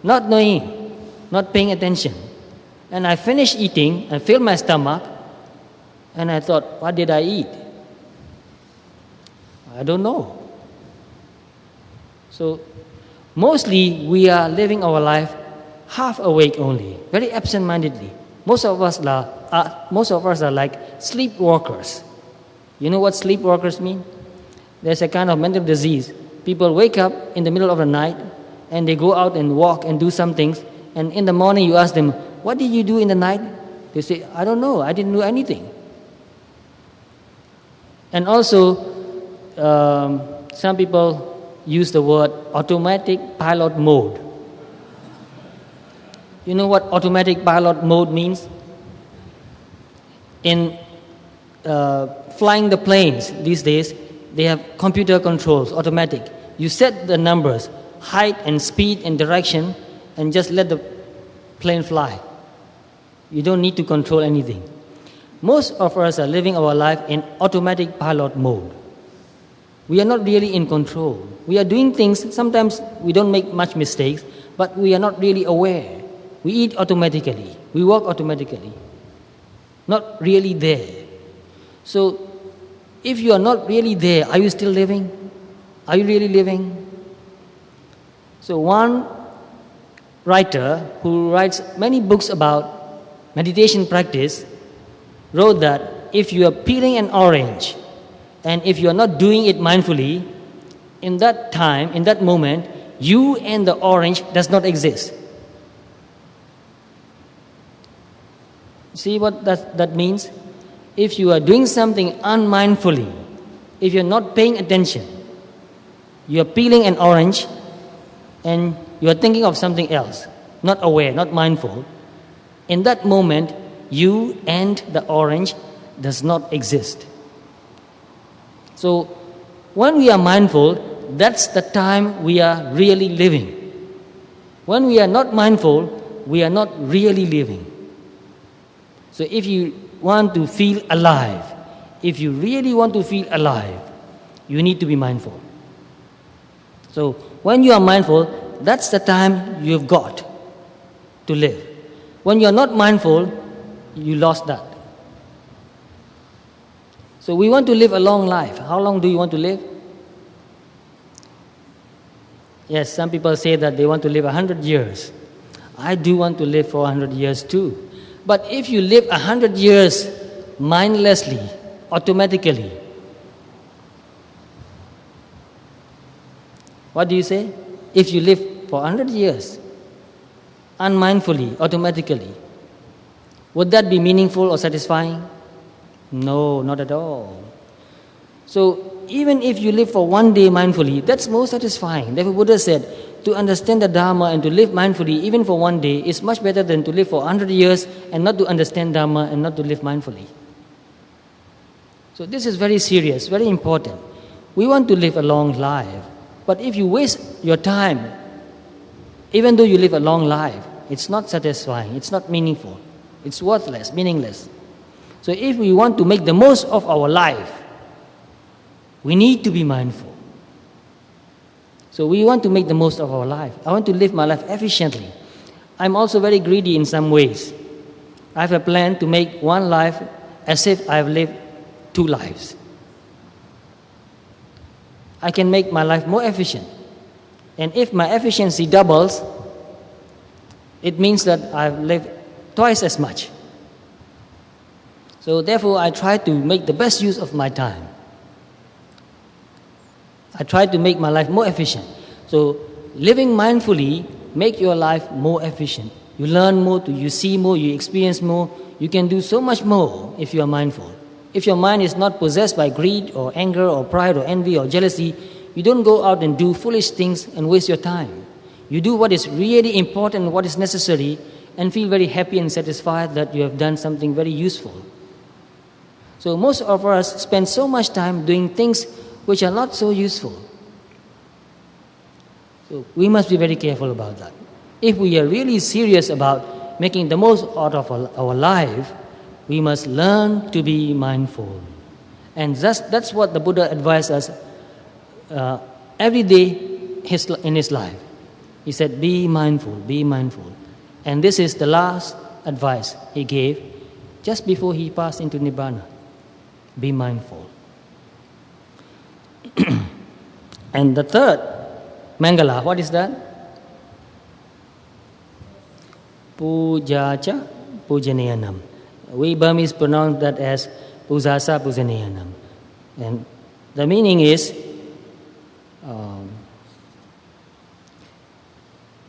not knowing, not paying attention. And I finished eating, I filled my stomach, and I thought, what did I eat? I don't know. So mostly we are living our life half awake only, very absent-mindedly. Most of us are like sleepwalkers. You know what sleepwalkers mean? There's a kind of mental disease. People wake up in the middle of the night and they go out and walk and do some things, and in the morning you ask them, what did you do in the night? They say, I don't know, I didn't do anything. And also, some people use the word automatic pilot mode. You know what automatic pilot mode means? In flying the planes these days, they have computer controls, automatic. You set the numbers, height and speed and direction, and just let the plane fly. You don't need to control anything. Most of us are living our life in automatic pilot mode. We are not really in control. We are doing things, sometimes we don't make much mistakes, but we are not really aware. We eat automatically. We walk automatically. Not really there. So, if you are not really there, are you still living? Are you really living? So one writer who writes many books about meditation practice wrote that if you are peeling an orange and if you are not doing it mindfully, in that time, in that moment, you and the orange does not exist. See what that means? If you are doing something unmindfully, if you're not paying attention, you are peeling an orange and you are thinking of something else, not aware, not mindful, in that moment, you and the orange does not exist. So, when we are mindful, that's the time we are really living. When we are not mindful, we are not really living. So if you want to feel alive, if you really want to feel alive, you need to be mindful. So when you are mindful, that's the time you've got to live. When you're not mindful, you lost that. So we want to live a long life. How long do you want to live? Yes, some people say that they want to live 100 years. I do want to live for 100 years too. But if you live 100 years mindlessly, automatically, what do you say? If you live for 100 years, unmindfully, automatically, would that be meaningful or satisfying? No, not at all. So even if you live for one day mindfully, that's more satisfying. Therefore Buddha said, to understand the Dharma and to live mindfully even for one day is much better than to live for 100 years and not to understand Dharma and not to live mindfully. So this is very serious, very important. We want to live a long life, but if you waste your time, even though you live a long life, it's not satisfying, it's not meaningful, it's worthless, meaningless. So if we want to make the most of our life, we need to be mindful. So we want to make the most of our life. I want to live my life efficiently. I'm also very greedy in some ways. I have a plan to make one life as if I've lived two lives. I can make my life more efficient. And if my efficiency doubles, it means that I've lived twice as much. So therefore, I try to make the best use of my time. I try to make my life more efficient. So living mindfully make your life more efficient. You learn more, you see more, you experience more. You can do so much more if you are mindful. If your mind is not possessed by greed or anger or pride or envy or jealousy, you don't go out and do foolish things and waste your time. You do what is really important, what is necessary, and feel very happy and satisfied that you have done something very useful. So most of us spend so much time doing things which are not so useful. So we must be very careful about that. If we are really serious about making the most out of our life, we must learn to be mindful. And that's what the Buddha advised us every day in his life. He said, be mindful, be mindful. And this is the last advice he gave just before he passed into Nibbana. Be mindful. And the third, Mangala, what is that? Pujacha Pujanayanam. We Burmese pronounce that as Pujasa Pujanayanam. And the meaning is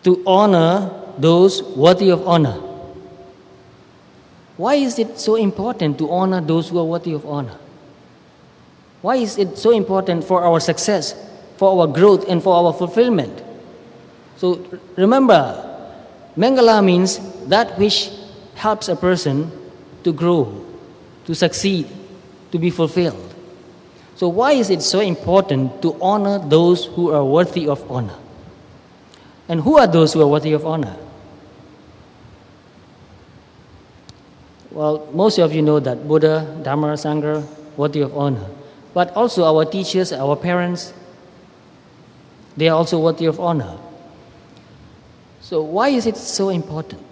to honor those worthy of honor. Why is it so important to honor those who are worthy of honor? Why is it so important for our success, for our growth, and for our fulfillment? So remember, Mangala means that which helps a person to grow, to succeed, to be fulfilled. So why is it so important to honor those who are worthy of honor? And who are those who are worthy of honor? Well, most of you know that Buddha, Dharma, Sangha, worthy of honor. But also our teachers, our parents, they are also worthy of honor. So why is it so important?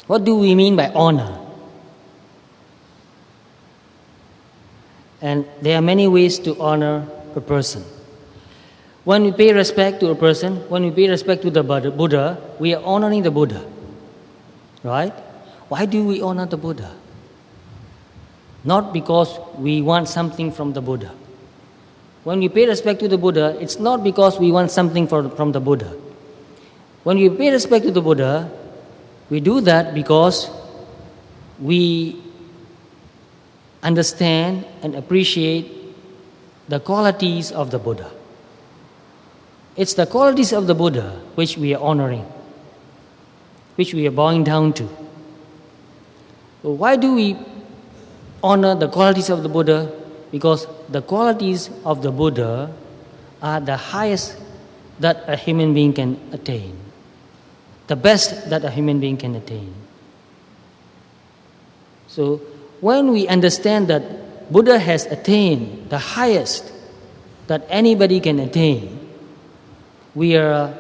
What do we mean by honor? And there are many ways to honor a person. When we pay respect to a person, when we pay respect to the Buddha, we are honoring the Buddha. Right? Why do we honor the Buddha? Not because we want something from the Buddha. When we pay respect to the Buddha, it's not because we want something from the Buddha. When we pay respect to the Buddha, we do that because we understand and appreciate the qualities of the Buddha. It's the qualities of the Buddha which we are honoring, which we are bowing down to. So why do we honor the qualities of the Buddha? Because the qualities of the Buddha are the highest that a human being can attain, the best that a human being can attain. So when we understand that Buddha has attained the highest that anybody can attain, we are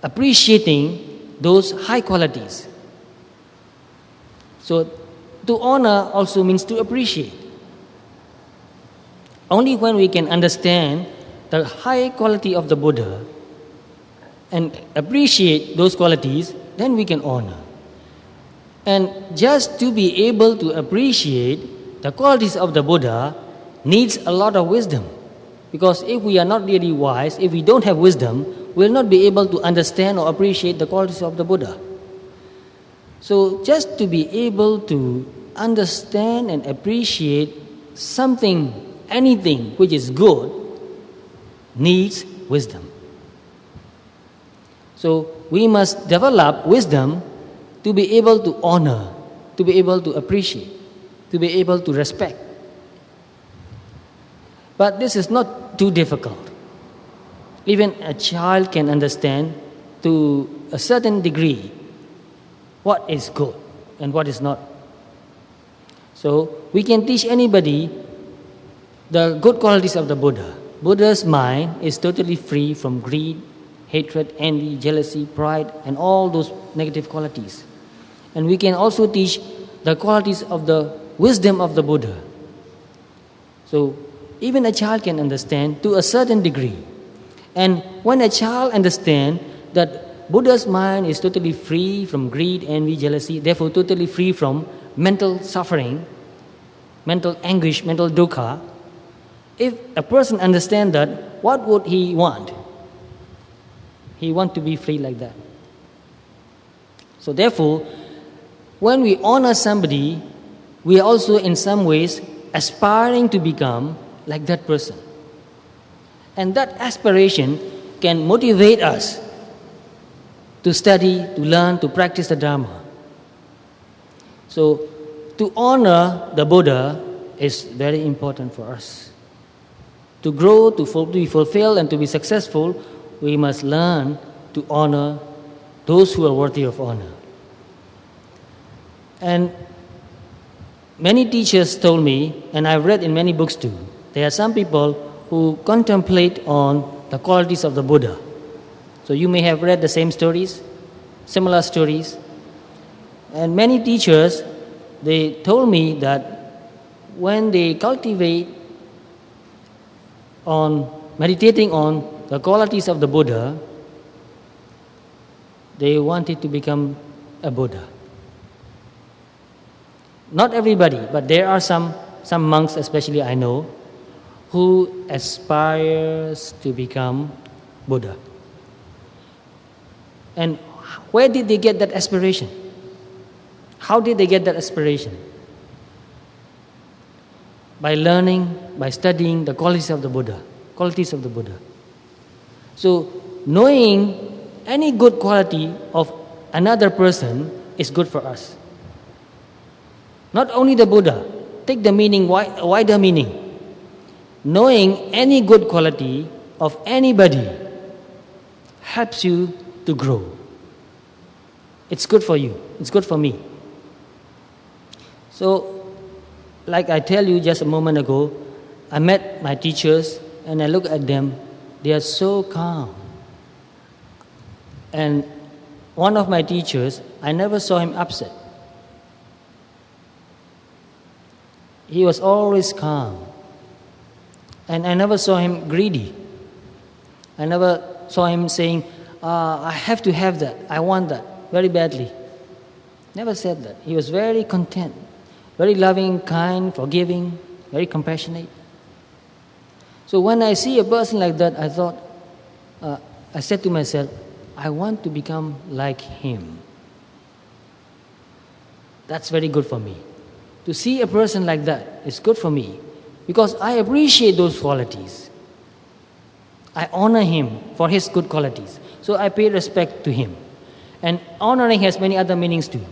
appreciating those high qualities. So to honor also means to appreciate. Only when we can understand the high quality of the Buddha and appreciate those qualities, then we can honor. And just to be able to appreciate the qualities of the Buddha needs a lot of wisdom. Because if we are not really wise, if we don't have wisdom, we will not be able to understand or appreciate the qualities of the Buddha. So just to be able to understand and appreciate something, anything which is good, needs wisdom. So we must develop wisdom to be able to honor, to be able to appreciate, to be able to respect. But this is not too difficult. Even a child can understand to a certain degree what is good and what is not. So we can teach anybody the good qualities of the Buddha. Buddha's mind is totally free from greed, hatred, envy, jealousy, pride, and all those negative qualities. And we can also teach the qualities of the wisdom of the Buddha. So even a child can understand to a certain degree. And when a child understands that Buddha's mind is totally free from greed, envy, jealousy, therefore totally free from mental suffering, mental anguish, mental dukkha, if a person understands that, what would he want? He wants to be free like that. So therefore, when we honor somebody, we are also in some ways aspiring to become like that person. And that aspiration can motivate us to study, to learn, to practice the Dharma. So to honor the Buddha is very important for us. To grow, to be fulfilled, and to be successful, we must learn to honor those who are worthy of honor. And many teachers told me, and I've read in many books too, there are some people who contemplate on the qualities of the Buddha. So you may have read the same stories, similar stories. And many teachers, they told me that when they cultivate on meditating on the qualities of the Buddha, they wanted to become a Buddha. Not everybody, but there are some monks, especially I know, who aspires to become Buddha. And where did they get that aspiration? How did they get that aspiration? By learning, by studying the qualities of the Buddha. So knowing any good quality of another person is good for us. Not only the Buddha, take the meaning, wider meaning. Knowing any good quality of anybody helps you to grow. It's good for you. It's good for me. So, like I tell you just a moment ago, I met my teachers and I look at them. They are so calm. And one of my teachers, I never saw him upset. He was always calm. And I never saw him greedy. I never saw him saying, I have to have that, I want that, very badly. Never said that. He was very content, very loving, kind, forgiving, very compassionate. So when I see a person like that, I thought, I said to myself, I want to become like him. That's very good for me. To see a person like that is good for me because I appreciate those qualities. I honor him for his good qualities. So I pay respect to him. And honoring has many other meanings too.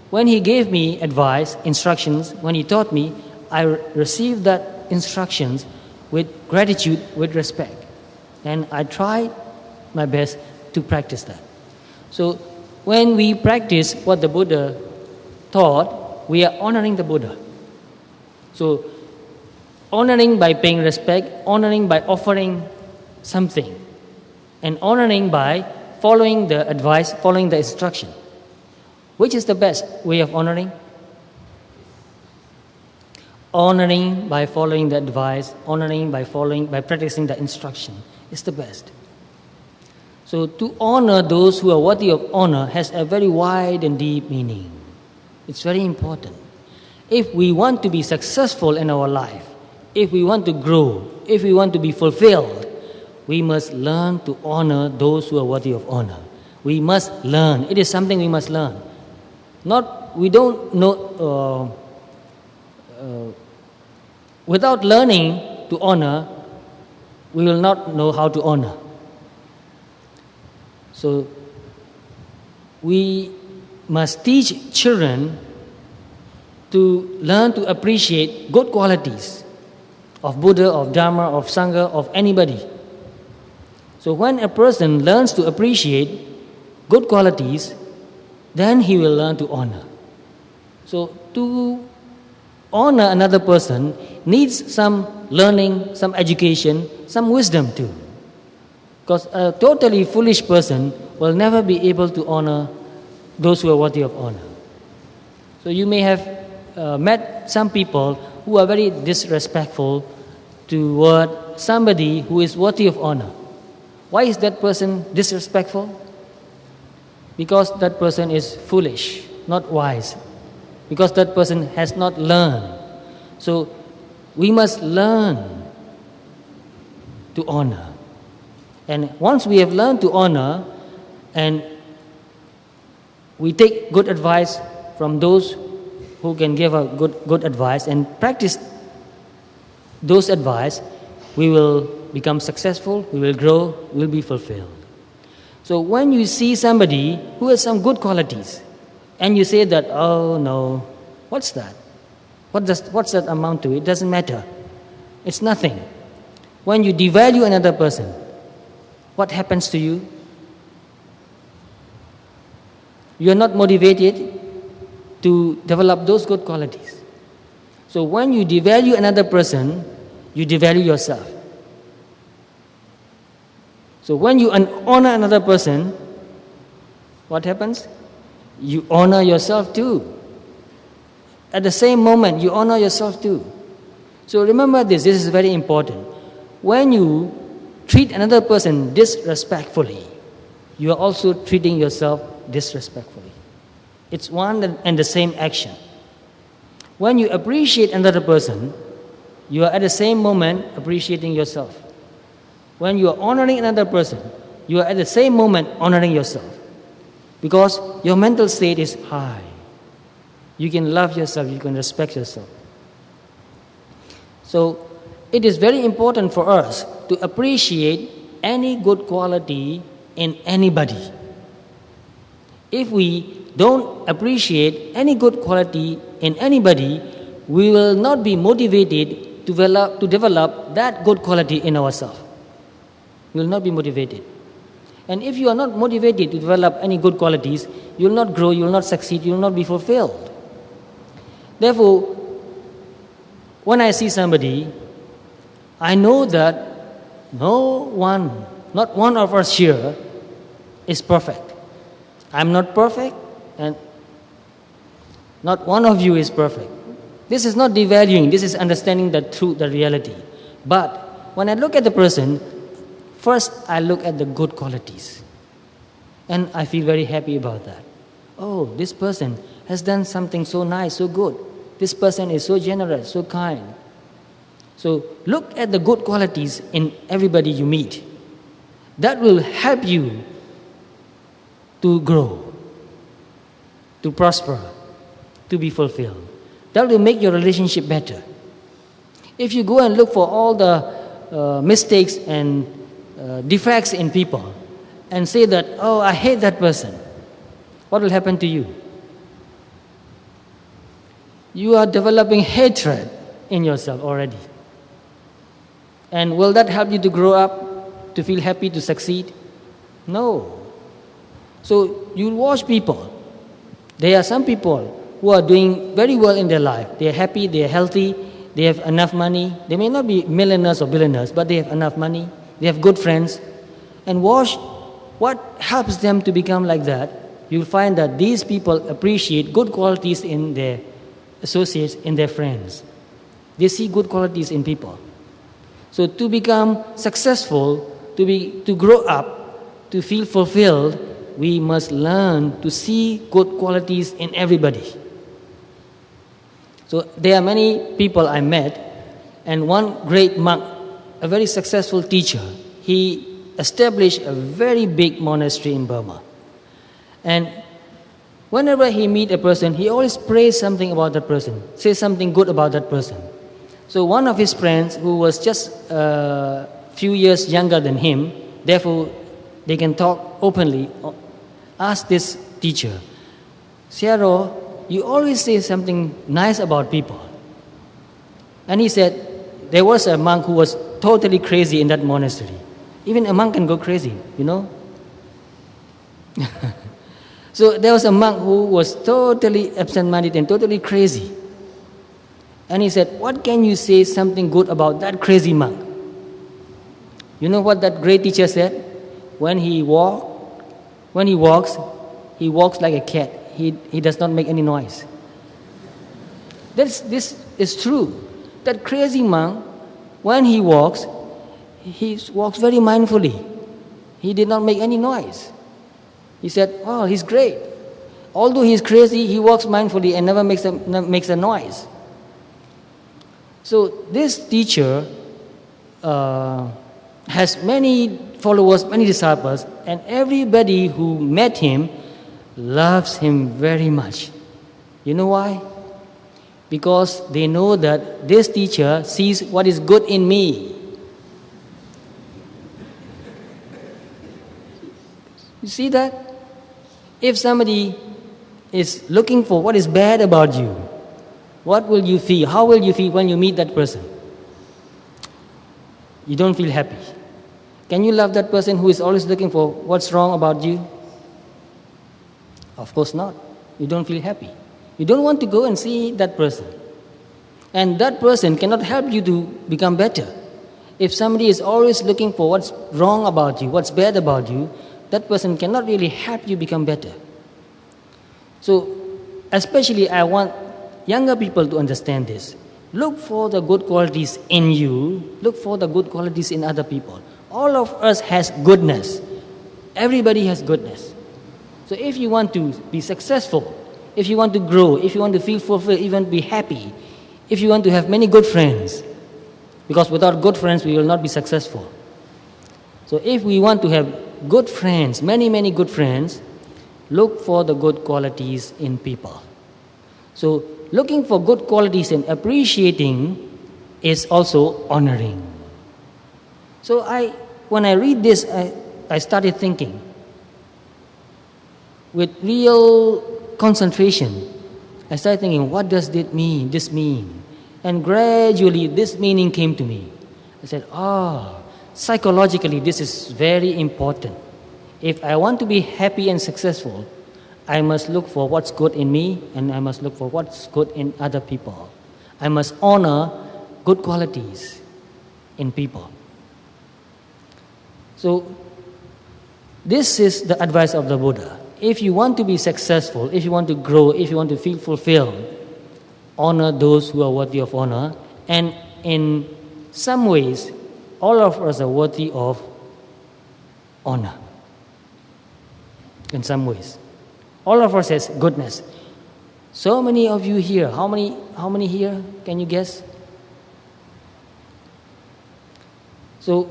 When he gave me advice, instructions, when he taught me, I received that instructions with gratitude, with respect. And I tried my best to practice that. So when we practice what the Buddha taught, we are honoring the Buddha. So honoring by paying respect, honoring by offering something, and honoring by following the advice, following the instruction. Which is the best way of honoring? Honoring by following the advice, honoring by practicing the instruction is the best. So to honor those who are worthy of honor has a very wide and deep meaning. It's very important. If we want to be successful in our life, if we want to grow, if we want to be fulfilled, we must learn to honor those who are worthy of honor. We must learn. It is something we must learn. We don't know. Without learning to honor, we will not know how to honor. So we must teach children to learn to appreciate good qualities of Buddha, of Dharma, of Samgha, of anybody. So when a person learns to appreciate good qualities, then he will learn to honor. So to honor another person needs some learning, some education, some wisdom too. Because a totally foolish person will never be able to honor those who are worthy of honor. So you may have met some people who are very disrespectful toward somebody who is worthy of honor. Why is that person disrespectful? Because that person is foolish, not wise. Because that person has not learned. So we must learn to honor. And once we have learned to honor and we take good advice from those who can give a good advice and practice those advice, we will become successful, we will grow, we will be fulfilled. So when you see somebody who has some good qualities and you say that, oh no, what's that? What's that amount to? It doesn't matter. It's nothing. When you devalue another person, what happens to you? You are not motivated to develop those good qualities. So when you devalue another person, you devalue yourself. So when you honor another person, what happens? You honor yourself too. At the same moment, you honor yourself too. So remember this is very important. When you treat another person disrespectfully, you are also treating yourself disrespectfully. It's one and the same action. When you appreciate another person, you are at the same moment appreciating yourself. When you are honoring another person, you are at the same moment honoring yourself. Because your mental state is high. You can love yourself, you can respect yourself. So it is very important for us to appreciate any good quality in anybody. If we don't appreciate any good quality in anybody, we will not be motivated to develop that good quality in ourselves. We will not be motivated. And if you are not motivated to develop any good qualities, you will not grow, you will not succeed, you will not be fulfilled. Therefore, when I see somebody, I know that not one of us here is perfect. I'm not perfect, and not one of you is perfect. This is not devaluing, this is understanding the truth, the reality. But when I look at the person, first I look at the good qualities. And I feel very happy about that. Oh, this person has done something so nice, so good. This person is so generous, so kind. So look at the good qualities in everybody you meet. That will help you to grow, to prosper, to be fulfilled. That will make your relationship better. If you go and look for all the mistakes and defects in people and say that, oh, I hate that person, what will happen to you? You are developing hatred in yourself already. And will that help you to grow up, to feel happy, to succeed? No. So you watch people. There are some people who are doing very well in their life. They are happy, they are healthy, they have enough money. They may not be millionaires or billionaires, but they have enough money. They have good friends. And watch what helps them to become like that. You'll find that these people appreciate good qualities in their associates, in their friends. They see good qualities in people. So to become successful, to grow up, to feel fulfilled, we must learn to see good qualities in everybody. So there are many people I met, and one great monk, a very successful teacher, he established a very big monastery in Burma. And whenever he meet a person, he always prays something about that person, says something good about that person. So one of his friends, who was just a few years younger than him, therefore they can talk openly, asked this teacher, Sayadaw, you always say something nice about people. And he said, there was a monk who was totally crazy in that monastery. Even a monk can go crazy, you know. So there was a monk who was totally absent-minded and totally crazy. And he said, what can you say something good about that crazy monk? You know what that great teacher said? When he walks, he walks like a cat. He does not make any noise. This is true. That crazy monk, when he walks very mindfully. He did not make any noise. He said, oh, he's great. Although he's crazy, he walks mindfully and never makes a noise. So this teacher has many followers, many disciples, and everybody who met him loves him very much. You know why? Because they know that this teacher sees what is good in me. You see that? If somebody is looking for what is bad about you, what will you feel? How will you feel when you meet that person? You don't feel happy. Can you love that person who is always looking for what's wrong about you? Of course not. You don't feel happy. You don't want to go and see that person. And that person cannot help you to become better. If somebody is always looking for what's wrong about you, what's bad about you, that person cannot really help you become better. So, especially I want younger people to understand this. Look for the good qualities in you. Look for the good qualities in other people. All of us has goodness. Everybody has goodness. So if you want to be successful, if you want to grow, if you want to feel fulfilled, if you want to be happy, if you want to have many good friends, because without good friends we will not be successful. So if we want to have good friends, many, many good friends, look for the good qualities in people. So looking for good qualities and appreciating is also honoring. So when I read this, I started thinking with real concentration. I started thinking, what does this mean? And gradually this meaning came to me. I said, psychologically this is very important. If I want to be happy and successful, I must look for what's good in me and I must look for what's good in other people. I must honor good qualities in people. So, this is the advice of the Buddha. If you want to be successful, if you want to grow, if you want to feel fulfilled, honor those who are worthy of honor. And in some ways, all of us are worthy of honor. In some ways. All of us has goodness. So many of you here, how many here? Can you guess? So,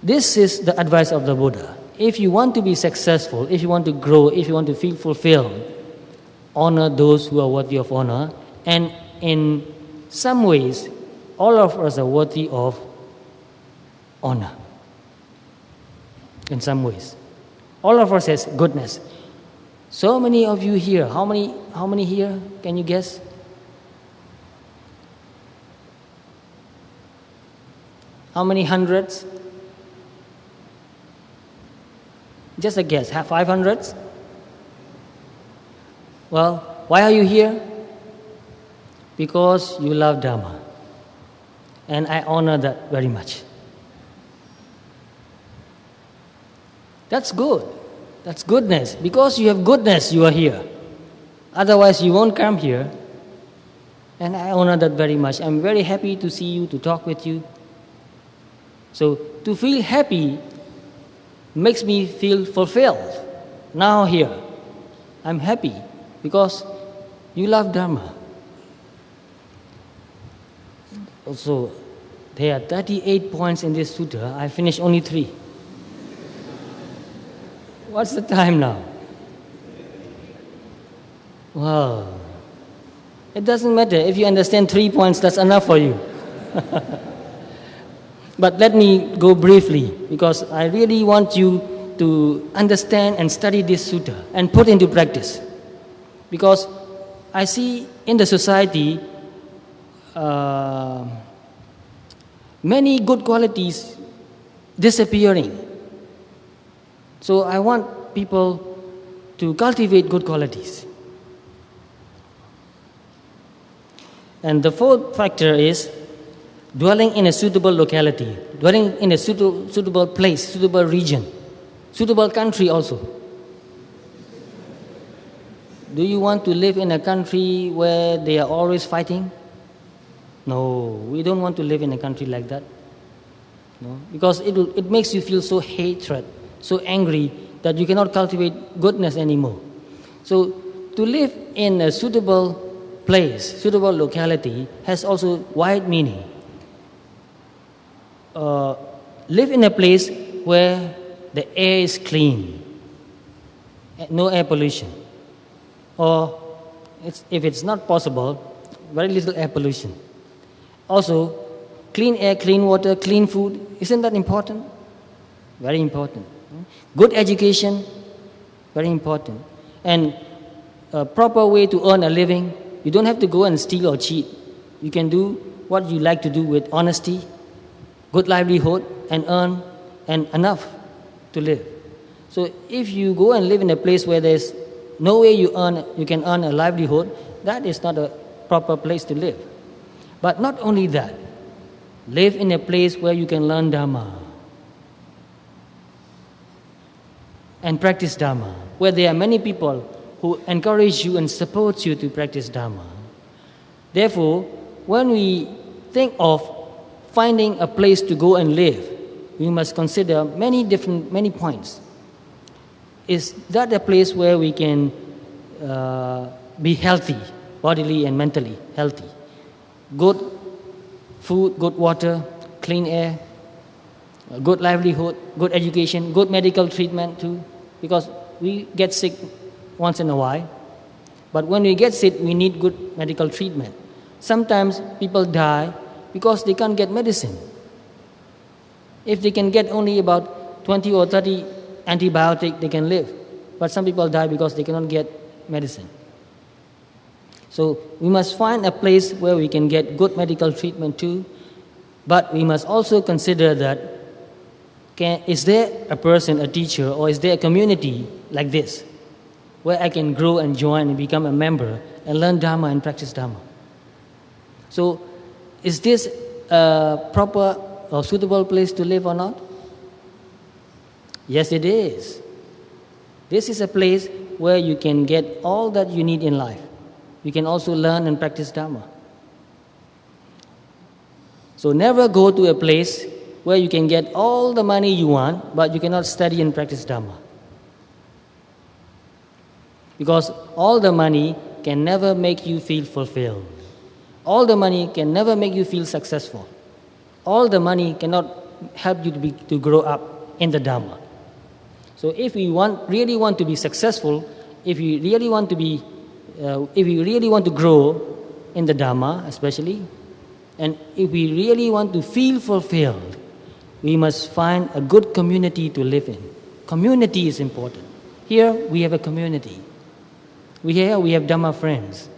this is the advice of the Buddha. If you want to be successful, if you want to grow, if you want to feel fulfilled, honor those who are worthy of honor. And in some ways, all of us are worthy of honor. In some ways. All of us has goodness. So many of you here, how many here? Can you guess? How many hundreds? Just a guess, 500s? Well, why are you here? Because you love Dharma. And I honor that very much. That's good. That's goodness. Because you have goodness, you are here. Otherwise, you won't come here. And I honor that very much. I'm very happy to see you, to talk with you. So, to feel happy makes me feel fulfilled. Now here, I'm happy because you love Dharma. Also, there are 38 points in this sutta. I finished only 3. What's the time now? Wow. It doesn't matter. If you understand 3 points, that's enough for you. But let me go briefly, because I really want you to understand and study this sutta and put into practice. Because I see in the society many good qualities disappearing. So I want people to cultivate good qualities. And the fourth factor is dwelling in a suitable locality, dwelling in a suitable place, suitable region, suitable country also. Do you want to live in a country where they are always fighting? No, we don't want to live in a country like that. No, because it makes you feel so hatred, so angry that you cannot cultivate goodness anymore. So to live in a suitable place, suitable locality has also wide meaning. Live in a place where the air is clean, no air pollution. Or if it's not possible, very little air pollution. Also, clean air, clean water, clean food, isn't that important? Very important. Good education, very important. And a proper way to earn a living. You don't have to go and steal or cheat. You can do what you like to do with honesty, good livelihood, and earn and enough to live. So if you go and live in a place where there's no way you can earn a livelihood, that is not a proper place to live. But not only that, live in a place where you can learn Dharma and practice Dharma, where there are many people who encourage you and support you to practice Dharma. Therefore, when we think of finding a place to go and live, we must consider many points. Is that a place where we can be healthy, bodily and mentally healthy? Good food, good water, clean air, good livelihood, good education, good medical treatment too, because we get sick once in a while. But when we get sick, we need good medical treatment. Sometimes people die because they can't get medicine. If they can get only about 20 or 30 antibiotics, they can live. But some people die because they cannot get medicine. So we must find a place where we can get good medical treatment too. But we must also consider that Is there a person, a teacher, or is there a community like this where I can grow and join and become a member and learn Dharma and practice Dharma? So, is this a proper or suitable place to live or not? Yes, it is. This is a place where you can get all that you need in life. You can also learn and practice Dharma. So never go to a place where you can get all the money you want, but you cannot study and practice Dharma. Because all the money can never make you feel fulfilled. All the money can never make you feel successful. All the money cannot help you to grow up in the Dharma. So if we really want to be successful, if we really want to grow in the Dharma especially, and if we really want to feel fulfilled, we must find a good community to live in. Community is important. Here we have a community. We have Dhamma friends.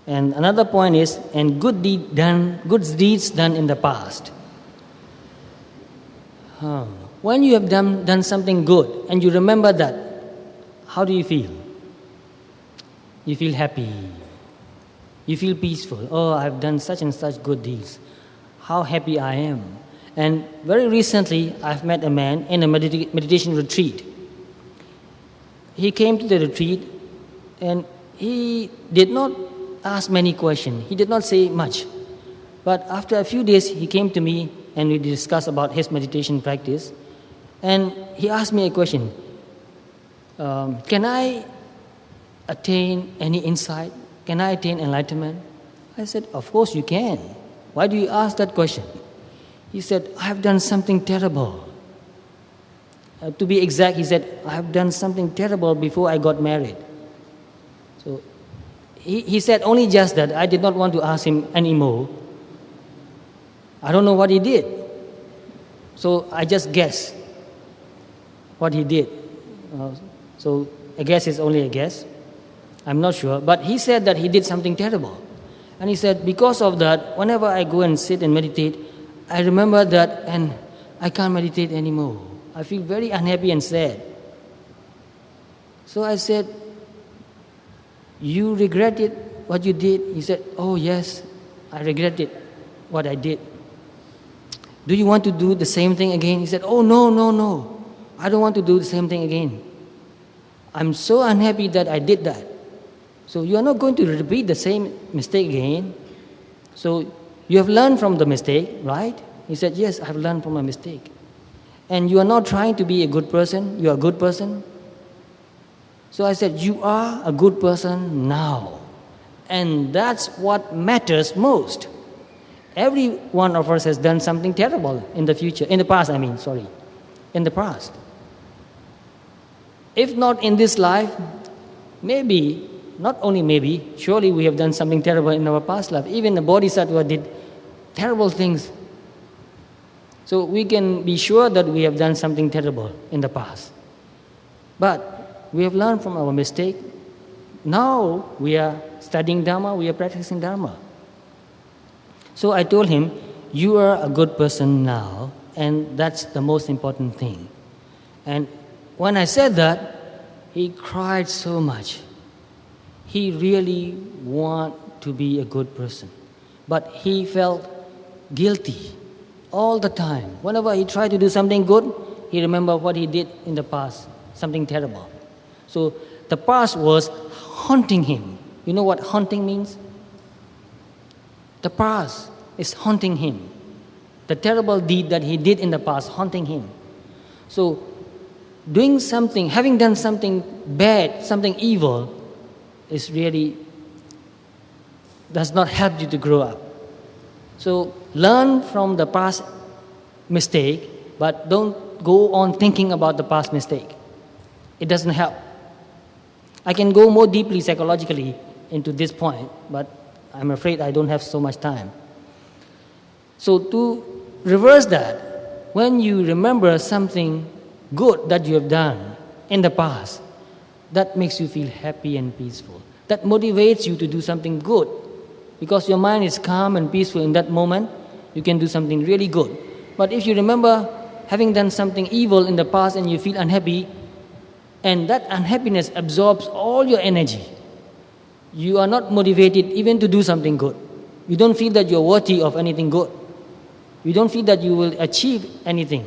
And another point is, and good deeds done in the past. When you have done something good and you remember that, how do you feel? You feel happy. You feel peaceful. Oh, I've done such and such good deeds. How happy I am. And very recently, I've met a man in a meditation retreat. He came to the retreat and he did not ask many questions. He did not say much. But after a few days, he came to me and we discussed about his meditation practice. And he asked me a question. Can I attain any insight? Can I attain enlightenment? I said, of course you can. Why do you ask that question? He said, I have done something terrible. To be exact, he said, I have done something terrible before I got married. So he said only just that. I did not want to ask him anymore. I don't know what he did. So I just guessed what he did. So a guess is only a guess. I'm not sure. But he said that he did something terrible. And he said, because of that, whenever I go and sit and meditate, I remember that and I can't meditate anymore. I feel very unhappy and sad. So I said, you regretted what you did? He said, oh yes, I regretted what I did. Do you want to do the same thing again? He said, oh no. I don't want to do the same thing again. I'm so unhappy that I did that. So you are not going to repeat the same mistake again. So you have learned from the mistake, right? He said, yes, I have learned from my mistake. And you are not trying to be a good person. You are a good person. So I said, you are a good person now. And that's what matters most. Every one of us has done something terrible in the past. If not in this life, maybe, not only maybe, surely we have done something terrible in our past life. Even the Bodhisattva did terrible things. So we can be sure that we have done something terrible in the past. But we have learned from our mistake. Now we are studying Dharma, we are practicing Dharma. So I told him, you are a good person now, and that's the most important thing. And when I said that, he cried so much. He really wanted to be a good person. But he felt guilty all the time. Whenever he tried to do something good, he remembered what he did in the past, something terrible. So the past was haunting him. You know what haunting means? The past is haunting him. The terrible deed that he did in the past, haunting him. So doing something, having done something bad, something evil, is really does not help you to grow up. So learn from the past mistake, but don't go on thinking about the past mistake. It doesn't help. I can go more deeply psychologically into this point, but I'm afraid I don't have so much time. So to reverse that, when you remember something good that you have done in the past, that makes you feel happy and peaceful. That motivates you to do something good Because your mind is calm and peaceful in that moment, you can do something really good. But if you remember having done something evil in the past and you feel unhappy, and that unhappiness absorbs all your energy, you are not motivated even to do something good. You don't feel that you're worthy of anything good. You don't feel that you will achieve anything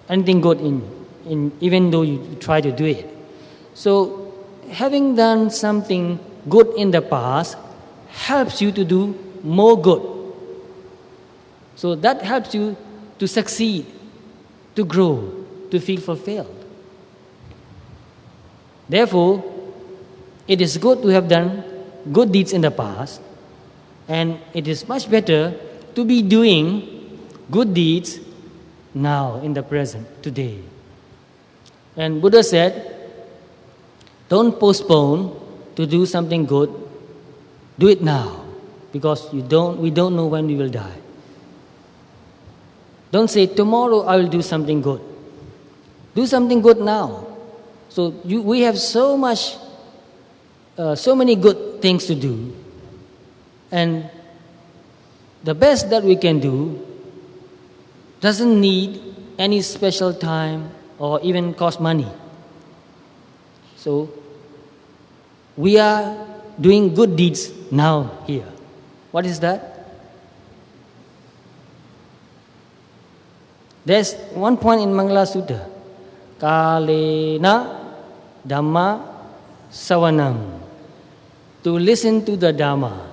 good in even though you try to do it. So having done something good in the past helps you to do more good. So that helps you to succeed, to grow, to feel fulfilled. Therefore, it is good to have done good deeds in the past, and it is much better to be doing good deeds now, in the present, today. And Buddha said, don't postpone to do something good. Do it now, because we don't know when we will die. Don't say, tomorrow I will do something good. Do something good now. So we have so many good things to do. And the best that we can do doesn't need any special time or even cost money. So we are doing good deeds now here. What is that? There's one point in Mangala Sutta. Kalena Dhamma Savanam. To listen to the Dhamma.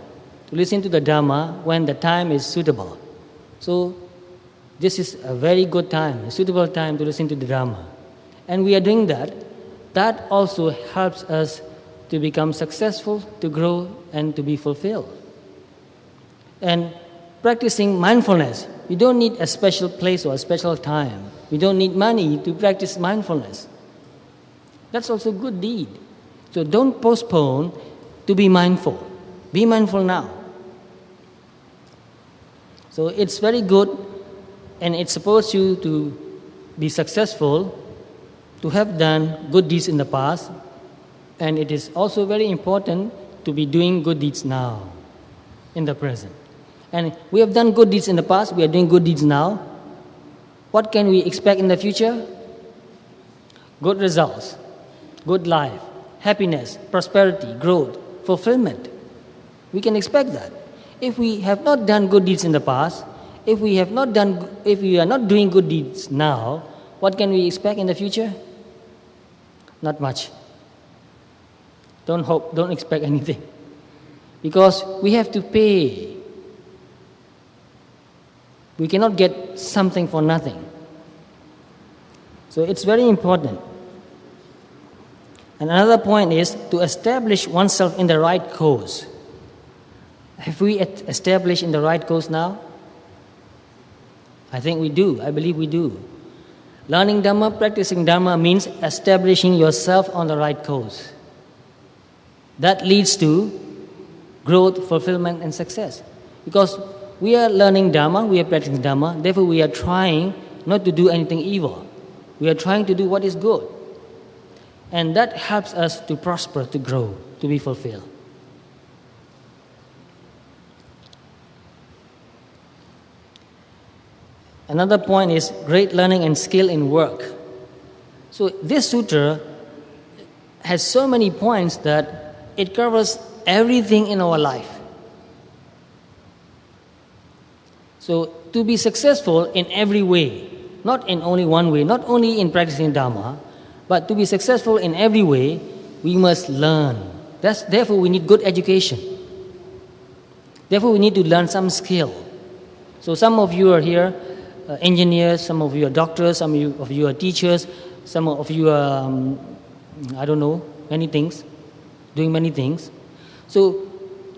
To listen to the Dhamma when the time is suitable. So this is a very good time, a suitable time to listen to the Dhamma. And we are doing that. That also helps us to become successful, to grow, and to be fulfilled. And practicing mindfulness, you don't need a special place or a special time. You don't need money to practice mindfulness. That's also a good deed. So don't postpone to be mindful. Be mindful now. So it's very good, and it supports you to be successful, to have done good deeds in the past, and it is also very important to be doing good deeds now, in the present. And we have done good deeds in the past, we are doing good deeds now. What can we expect in the future? Good results, good life, happiness, prosperity, growth, fulfillment. We can expect that. If we have not done good deeds in the past, if we are not doing good deeds now, what can we expect in the future? Not much. Don't expect anything. Because we have to pay. We cannot get something for nothing. So it's very important. And another point is to establish oneself in the right course. Have we established in the right course now? I think we do. I believe we do. Learning Dhamma, practicing Dhamma means establishing yourself on the right course. That leads to growth, fulfillment, and success. Because we are learning Dhamma, we are practicing Dhamma, therefore we are trying not to do anything evil. We are trying to do what is good. And that helps us to prosper, to grow, to be fulfilled. Another point is great learning and skill in work. So this sutra has so many points that it covers everything in our life. So to be successful in every way, not in only one way, not only in practicing Dhamma, but to be successful in every way, we must learn. Therefore we need good education. Therefore we need to learn some skill. So some of you are here, engineers, some of you are doctors, some of you are teachers, some of you are, many things, doing many things. So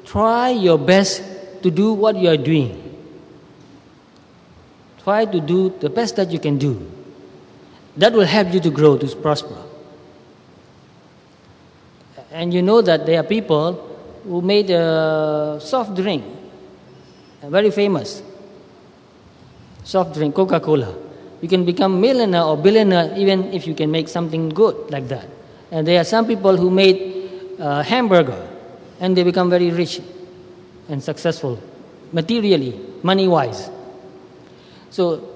try your best to do what you are doing. Try to do the best that you can do. That will help you to grow, to prosper. And you know that there are people who made a soft drink, very famous. Soft drink, Coca-Cola. You can become millionaire or billionaire even if you can make something good like that. And there are some people who made hamburger, and they become very rich and successful, materially, money-wise. So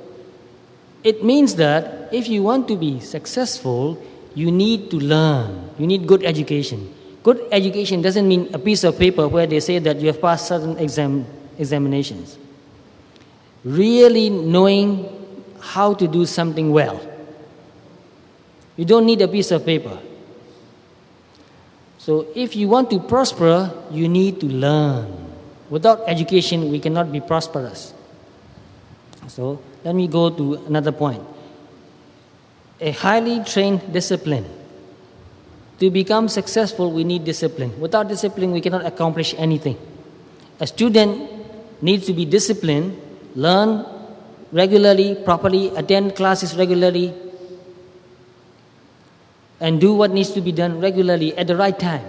it means that if you want to be successful, you need to learn. You need good education. Good education doesn't mean a piece of paper where they say that you have passed certain examinations. Really knowing how to do something well. You don't need a piece of paper. So if you want to prosper, you need to learn. Without education, we cannot be prosperous. So let me go to another point. A highly trained discipline. To become successful, we need discipline. Without discipline, we cannot accomplish anything. A student needs to be disciplined, learn regularly, properly, attend classes regularly, and do what needs to be done regularly at the right time.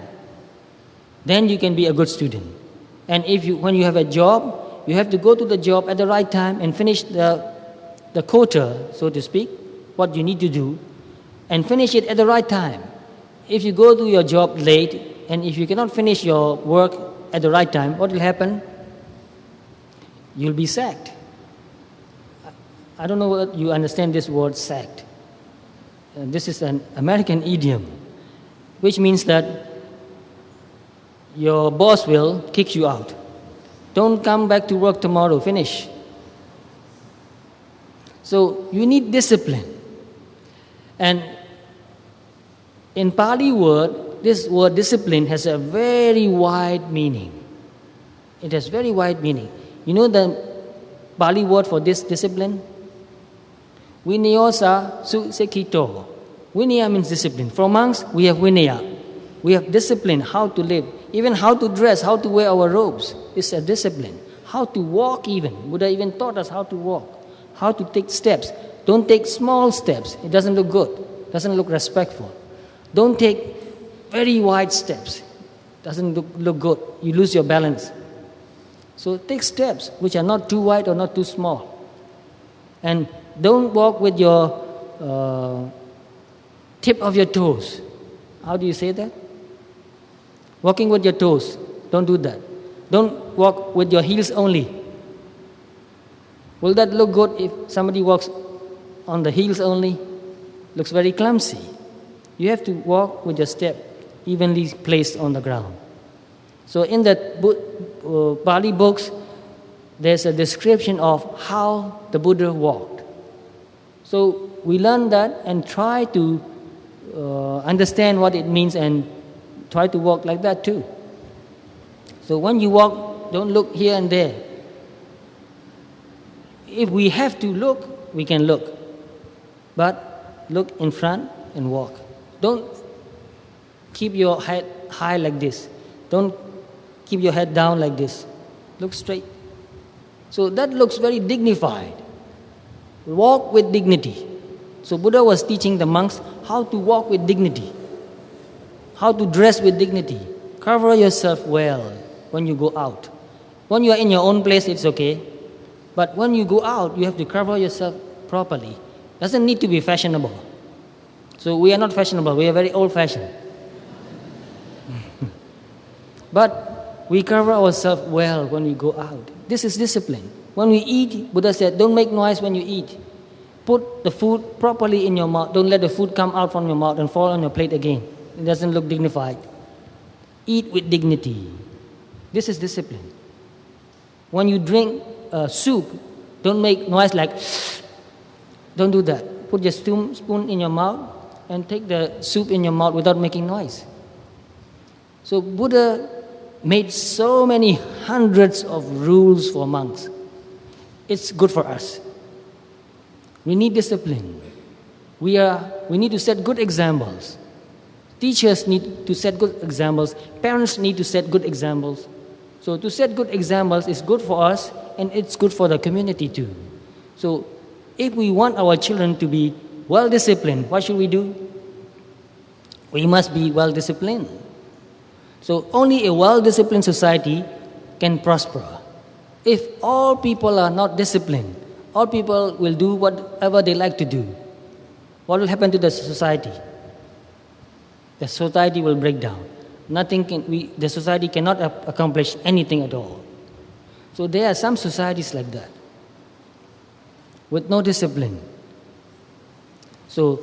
Then you can be a good student. And when you have a job, you have to go to the job at the right time and finish the quota, so to speak, what you need to do, and finish it at the right time. If you go to your job late, and if you cannot finish your work at the right time, what will happen? You'll be sacked. I don't know what you understand this word sacked. This is an American idiom, which means that your boss will kick you out. Don't come back to work tomorrow, finish. So you need discipline. And in Pali word, this word discipline has a very wide meaning. It has very wide meaning. You know the Pali word for this discipline? Vinaya su sekito. Vinaya means discipline. For monks, we have Vinaya. We have discipline, how to live. Even how to dress, how to wear our robes is a discipline. How to walk even. Buddha even taught us how to walk. How to take steps. Don't take small steps. It doesn't look good. It doesn't look respectful. Don't take very wide steps. It doesn't look good. You lose your balance. So take steps which are not too wide or not too small. And don't walk with your tip of your toes. How do you say that? Walking with your toes. Don't do that. Don't walk with your heels only. Will that look good if somebody walks on the heels only? Looks very clumsy. You have to walk with your step evenly placed on the ground. So in the Pali books, there's a description of how the Buddha walked. So we learn that and try to understand what it means and try to walk like that too. So when you walk, don't look here and there. If we have to look, we can look. But look in front and walk. Don't keep your head high like this. Don't keep your head down like this. Look straight. So that looks very dignified. Walk with dignity. So Buddha was teaching the monks how to walk with dignity, how to dress with dignity. Cover yourself well when you go out. When you are in your own place, it's okay. But when you go out, you have to cover yourself properly. Doesn't need to be fashionable. So we are not fashionable. We are very old-fashioned. But we cover ourselves well when we go out. This is discipline. When we eat, Buddha said, don't make noise when you eat. Put the food properly in your mouth. Don't let the food come out from your mouth and fall on your plate again. It doesn't look dignified. Eat with dignity. This is discipline. When you drink soup, don't make noise like, don't do that. Put your spoon in your mouth and take the soup in your mouth without making noise. So Buddha made so many hundreds of rules for monks. It's good for us. We need discipline. We need to set good examples. Teachers need to set good examples. Parents need to set good examples. So to set good examples is good for us and it's good for the community too. So if we want our children to be well-disciplined, what should we do? We must be well-disciplined. So only a well-disciplined society can prosper. If all people are not disciplined, all people will do whatever they like to do, what will happen to the society? The society will break down. the society cannot accomplish anything at all. So there are some societies like that, with no discipline. So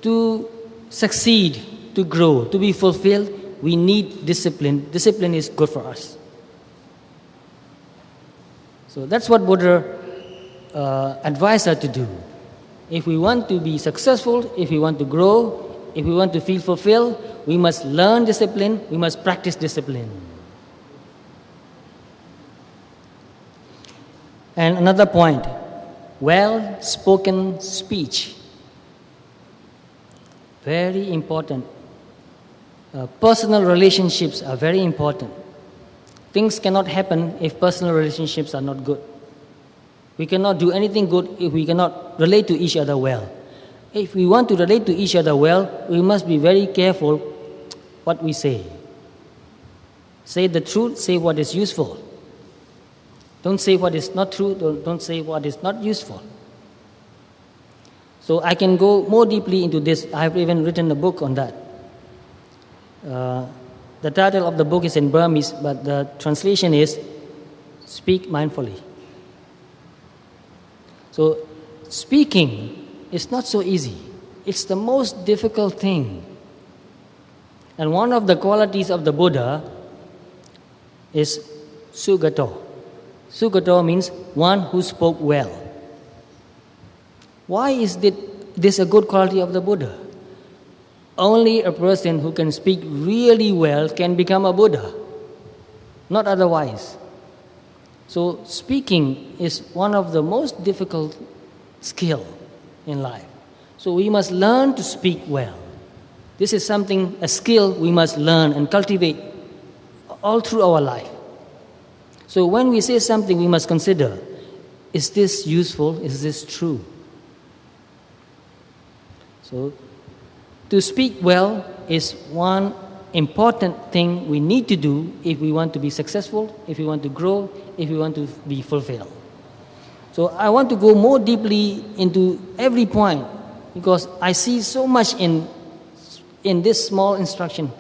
to succeed, to grow, to be fulfilled, we need discipline. Discipline is good for us. So that's what Buddha advised us to do. If we want to be successful, if we want to grow, if we want to feel fulfilled, we must learn discipline, we must practice discipline. And another point, well-spoken speech. Very important. Personal relationships are very important. Things cannot happen if personal relationships are not good. We cannot do anything good if we cannot relate to each other well. If we want to relate to each other well, we must be very careful what we say. Say the truth, say what is useful. Don't say what is not true, don't say what is not useful. So I can go more deeply into this. I have even written a book on that. The title of the book is in Burmese, but the translation is Speak Mindfully. So speaking is not so easy. It's the most difficult thing. And one of the qualities of the Buddha is Sugato. Sugato means one who spoke well. Why is this a good quality of the Buddha? Only a person who can speak really well can become a Buddha, not otherwise. So speaking is one of the most difficult skill in life. So we must learn to speak well. This is a skill we must learn and cultivate all through our life. So when we say something, we must consider, is this useful? Is this true? So to speak well is one important thing we need to do if we want to be successful, if we want to grow, if we want to be fulfilled. So I want to go more deeply into every point because I see so much in this small instruction,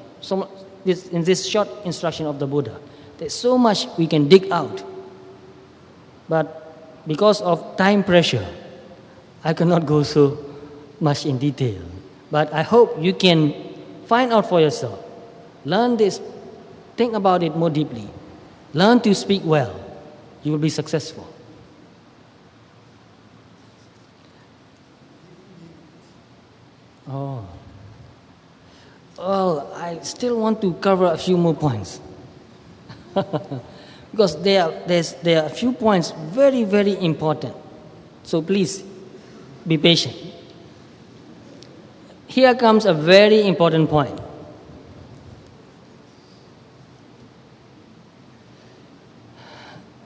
in this short instruction of the Buddha. There's so much we can dig out. But because of time pressure, I cannot go so much in detail. But I hope you can find out for yourself. Learn this. Think about it more deeply. Learn to speak well. You will be successful. Oh. Well, I still want to cover a few more points. Because there are a few points very, very important. So please, be patient. Here comes a very important point.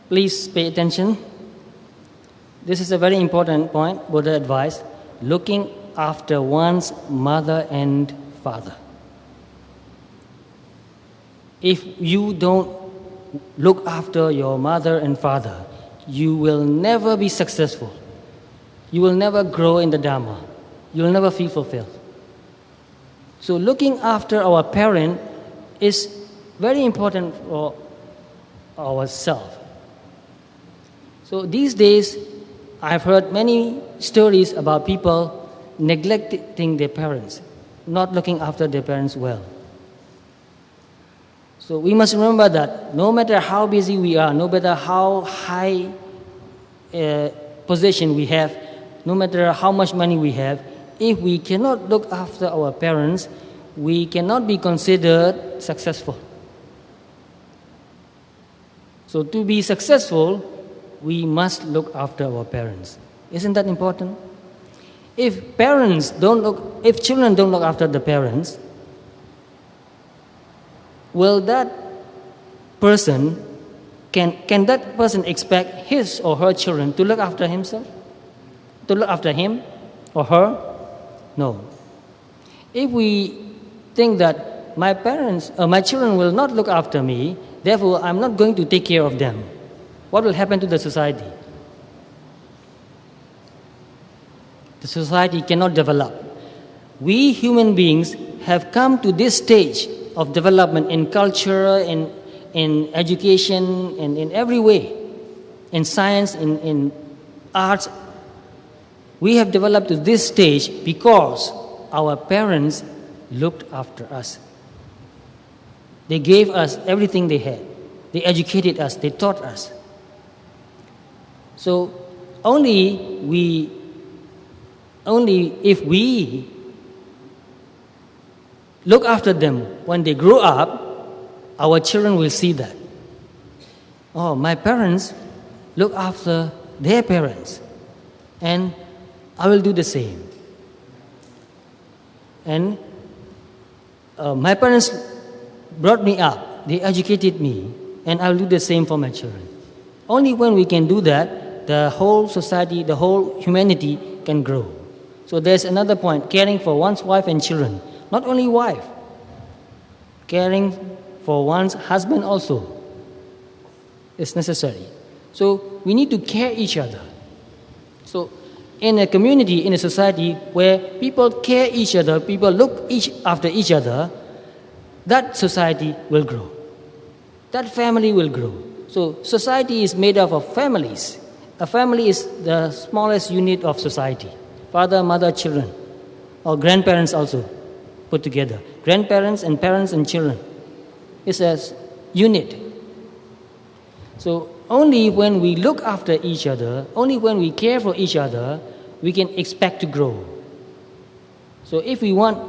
Please pay attention. This is a very important point, Buddha advice, looking after one's mother and father. If you don't look after your mother and father, you will never be successful. You will never grow in the Dharma. You will never feel fulfilled. So looking after our parent is very important for ourselves. So these days, I've heard many stories about people neglecting their parents, not looking after their parents well. So we must remember that no matter how busy we are, no matter how high position we have, no matter how much money we have, if we cannot look after our parents, we cannot be considered successful. So to be successful, we must look after our parents. Isn't that important? If children don't look after the parents, will that person, can that person expect his or her children to look after himself? To look after him or her? No. If we think that my children will not look after me, therefore I'm not going to take care of them, what will happen to the society? The society cannot develop. We human beings have come to this stage of development in culture, in education, and in every way, in science, in arts. We have developed to this stage because our parents looked after us. They gave us everything they had. They educated us, they taught us. So only if we look after them when they grow up, our children will see that. Oh, my parents look after their parents, and I will do the same. And my parents brought me up, they educated me, and I will do the same for my children. Only when we can do that, the whole society, the whole humanity can grow. So there's another point, caring for one's wife and children. Not only wife, caring for one's husband also is necessary. So we need to care each other. So in a community, in a society where people care each other, people look after each other, that society will grow. That family will grow. So society is made up of families. A family is the smallest unit of society. Father, mother, children, or grandparents also put together. Grandparents and parents and children is a unit. So only when we look after each other, only when we care for each other, we can expect to grow. So if we want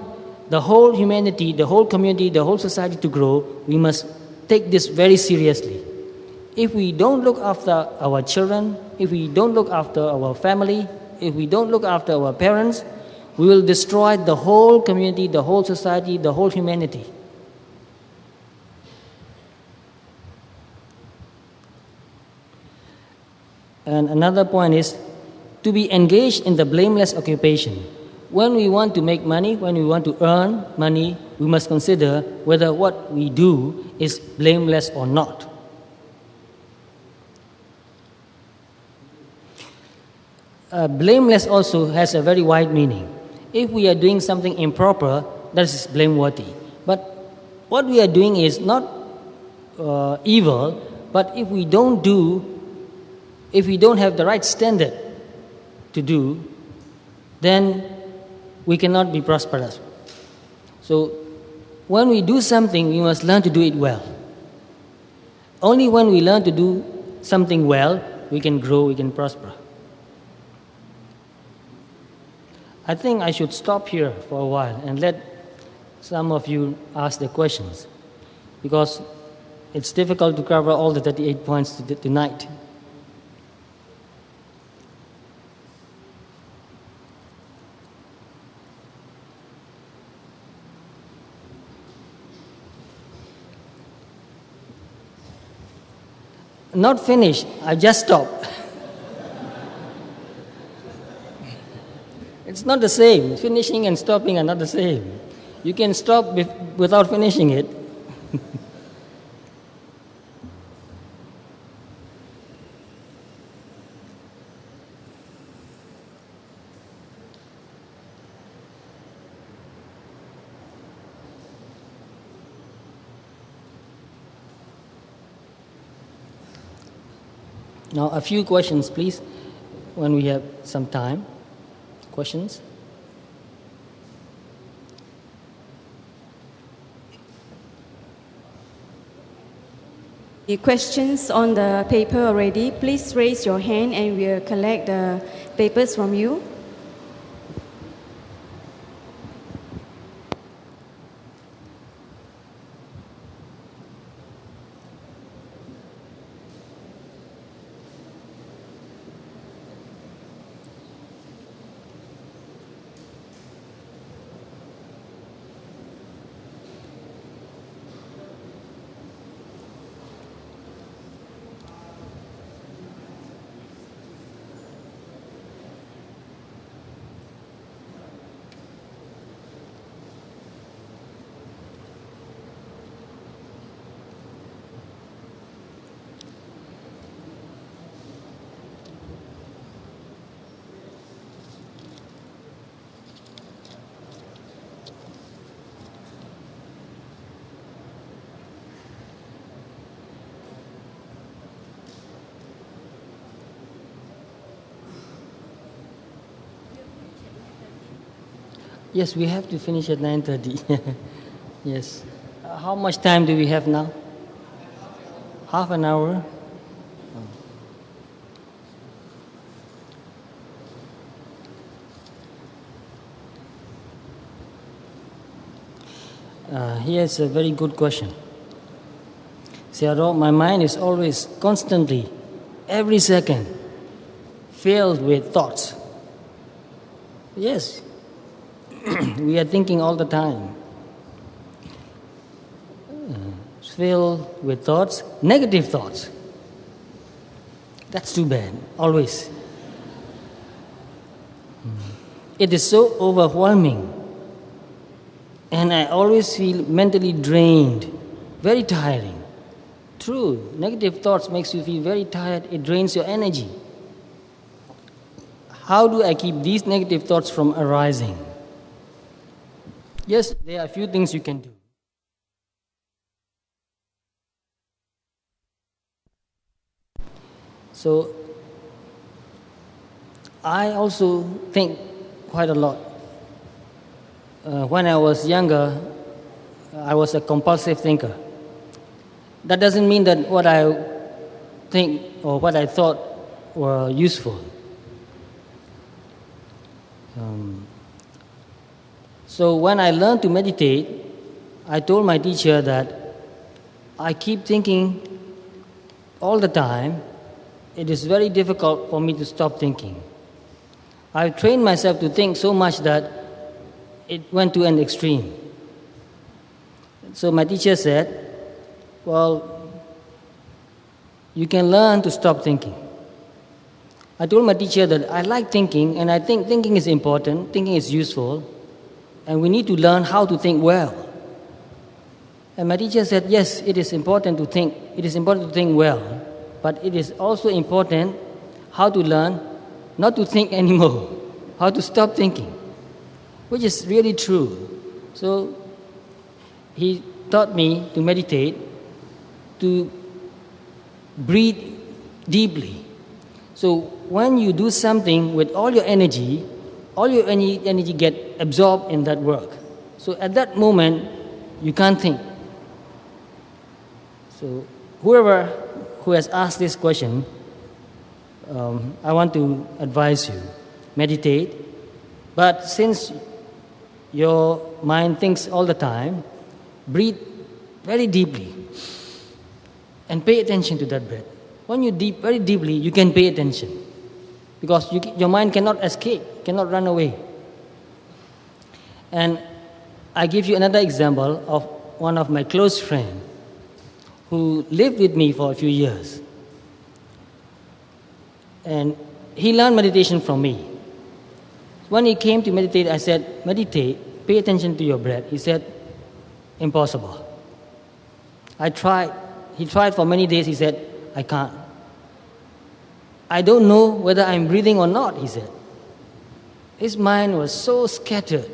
the whole humanity, the whole community, the whole society to grow, we must take this very seriously. If we don't look after our children, if we don't look after our family, if we don't look after our parents, we will destroy the whole community, the whole society, the whole humanity. And another point is to be engaged in the blameless occupation. When we want to make money, when we want to earn money, we must consider whether what we do is blameless or not. Blameless also has a very wide meaning. If we are doing something improper, that is blameworthy. But what we are doing is not evil, but if we don't have the right standard to do, then we cannot be prosperous. So when we do something, we must learn to do it well. Only when we learn to do something well, we can grow, we can prosper. I think I should stop here for a while and let some of you ask the questions, because it's difficult to cover all the 38 points tonight. Not finished, I just stopped. It's not the same. Finishing and stopping are not the same. You can stop without finishing it. Now, a few questions, please, when we have some time. Questions? The questions on the paper already, please raise your hand and we'll collect the papers from you. Yes, we have to finish at 9:30. Yes. How much time do we have now? Half an hour? Here's a very good question. Sayadaw, my mind is always, constantly, every second, filled with thoughts. Yes, we are thinking all the time. Filled with thoughts, negative thoughts. That's too bad, always. It is so overwhelming. And I always feel mentally drained, very tiring. True, negative thoughts makes you feel very tired, it drains your energy. How do I keep these negative thoughts from arising? Yes, there are a few things you can do. So, I also think quite a lot. When I was younger, I was a compulsive thinker. That doesn't mean that what I think or what I thought were useful. So when I learned to meditate, I told my teacher that I keep thinking all the time. It is very difficult for me to stop thinking. I've trained myself to think so much that it went to an extreme. So my teacher said, well, you can learn to stop thinking. I told my teacher that I like thinking, and I think thinking is important, thinking is useful, and we need to learn how to think well. And my teacher said, yes, it is important to think. It is important to think well, but it is also important how to learn not to think anymore, how to stop thinking, which is really true. So he taught me to meditate, to breathe deeply. So when you do something with all your energy get absorbed in that work. So at that moment, you can't think. So whoever who has asked this question, I want to advise you, meditate. But since your mind thinks all the time, breathe very deeply and pay attention to that breath. When you very deeply, you can pay attention because your mind cannot escape, cannot run away. And I give you another example of one of my close friends who lived with me for a few years. And he learned meditation from me. When he came to meditate, I said, meditate, pay attention to your breath. He said, impossible. I tried. He tried for many days. He said, I can't. I don't know whether I'm breathing or not, he said. His mind was so scattered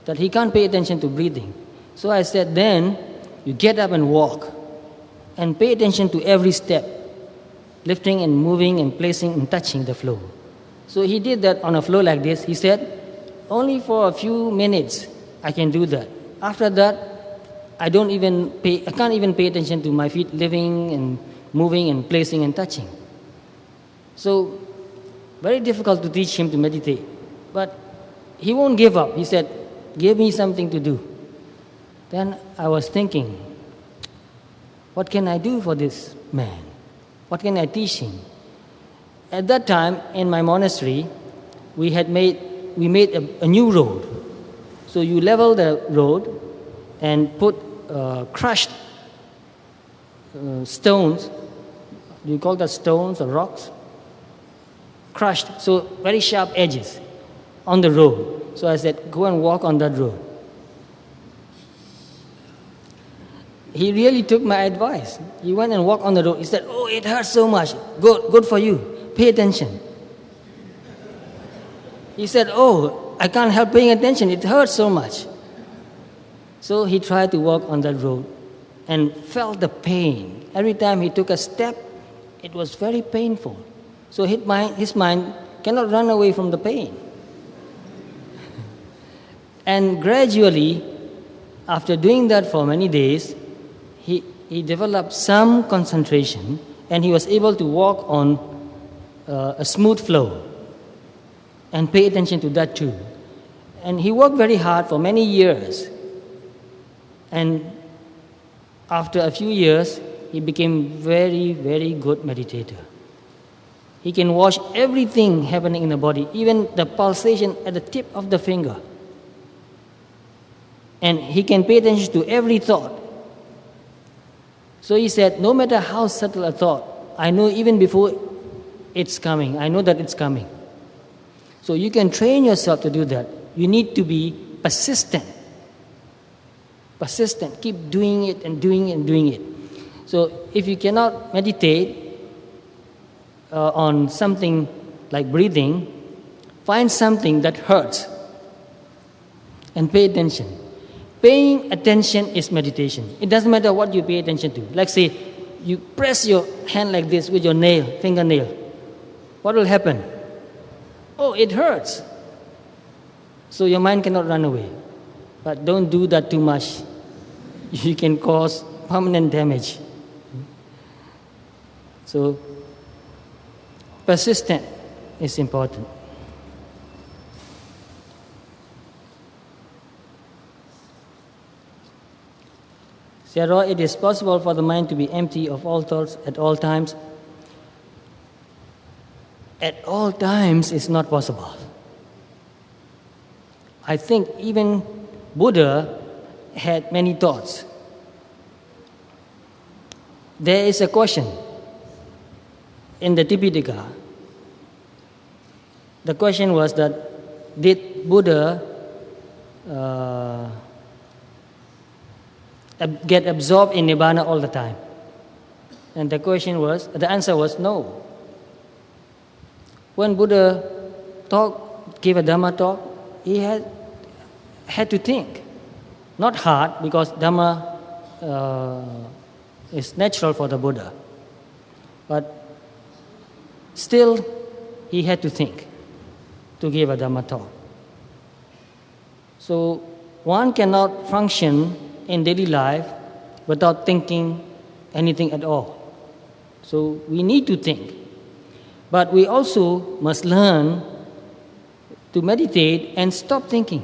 that he can't pay attention to breathing. So I said, then you get up and walk and pay attention to every step, lifting and moving and placing and touching the floor. So he did that on a floor like this. He said, only for a few minutes I can do that. After that, I can't even pay attention to my feet lifting and moving and placing and touching. So, very difficult to teach him to meditate. But he won't give up. He said, give me something to do. Then I was thinking, what can I do for this man? What can I teach him? At that time, in my monastery, we made a new road. So you level the road and put crushed stones. Do you call that stones or rocks? Crushed, so very sharp edges on the road. So I said, go and walk on that road. He really took my advice. He went and walked on the road. He said, oh, it hurts so much. Good for you. Pay attention. He said, oh, I can't help paying attention. It hurts so much. So he tried to walk on that road and felt the pain. Every time he took a step, it was very painful. So his mind cannot run away from the pain. And gradually, after doing that for many days, he developed some concentration, and he was able to walk on a smooth flow and pay attention to that too. And he worked very hard for many years. And after a few years, he became very, very good meditator. He can watch everything happening in the body, even the pulsation at the tip of the finger. And he can pay attention to every thought. So he said, no matter how subtle a thought, I know even before it's coming, I know that it's coming. So you can train yourself to do that. You need to be persistent. Persistent. Keep doing it and doing it and doing it. So if you cannot meditate on something like breathing, find something that hurts and pay attention. Paying attention is meditation. It doesn't matter what you pay attention to. Like say, you press your hand like this with your fingernail. What will happen? Oh, it hurts. So your mind cannot run away. But don't do that too much. You can cause permanent damage. So, persistent is important. Sayadaw, it is possible for the mind to be empty of all thoughts at all times. At all times is not possible. I think even Buddha had many thoughts. There is a question in the Tipitaka. The question was that, did Buddha get absorbed in Nibbana all the time? And the answer was no. When Buddha gave a Dhamma talk, he had to think. Not hard, because Dhamma is natural for the Buddha. But still, he had to think to give a Dhamma talk. So one cannot function in daily life without thinking anything at all. So we need to think. But we also must learn to meditate and stop thinking.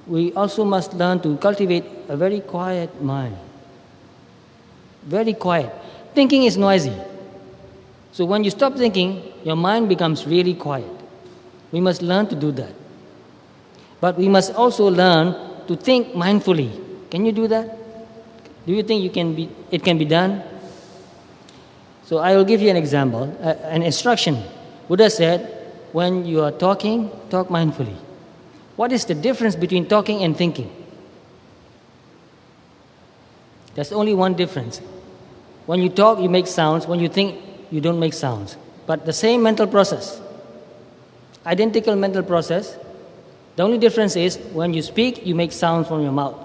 We also must learn to cultivate a very quiet mind. Very quiet. Thinking is noisy. So when you stop thinking, your mind becomes really quiet. We must learn to do that. But we must also learn to think mindfully. Can you do that? Do you think it can be done? So I will give you an example, an instruction. Buddha said, when you are talking, talk mindfully. What is the difference between talking and thinking? There's only one difference. When you talk, you make sounds. When you think, you don't make sounds. But the same mental process, identical mental process. The only difference is when you speak, you make sounds from your mouth.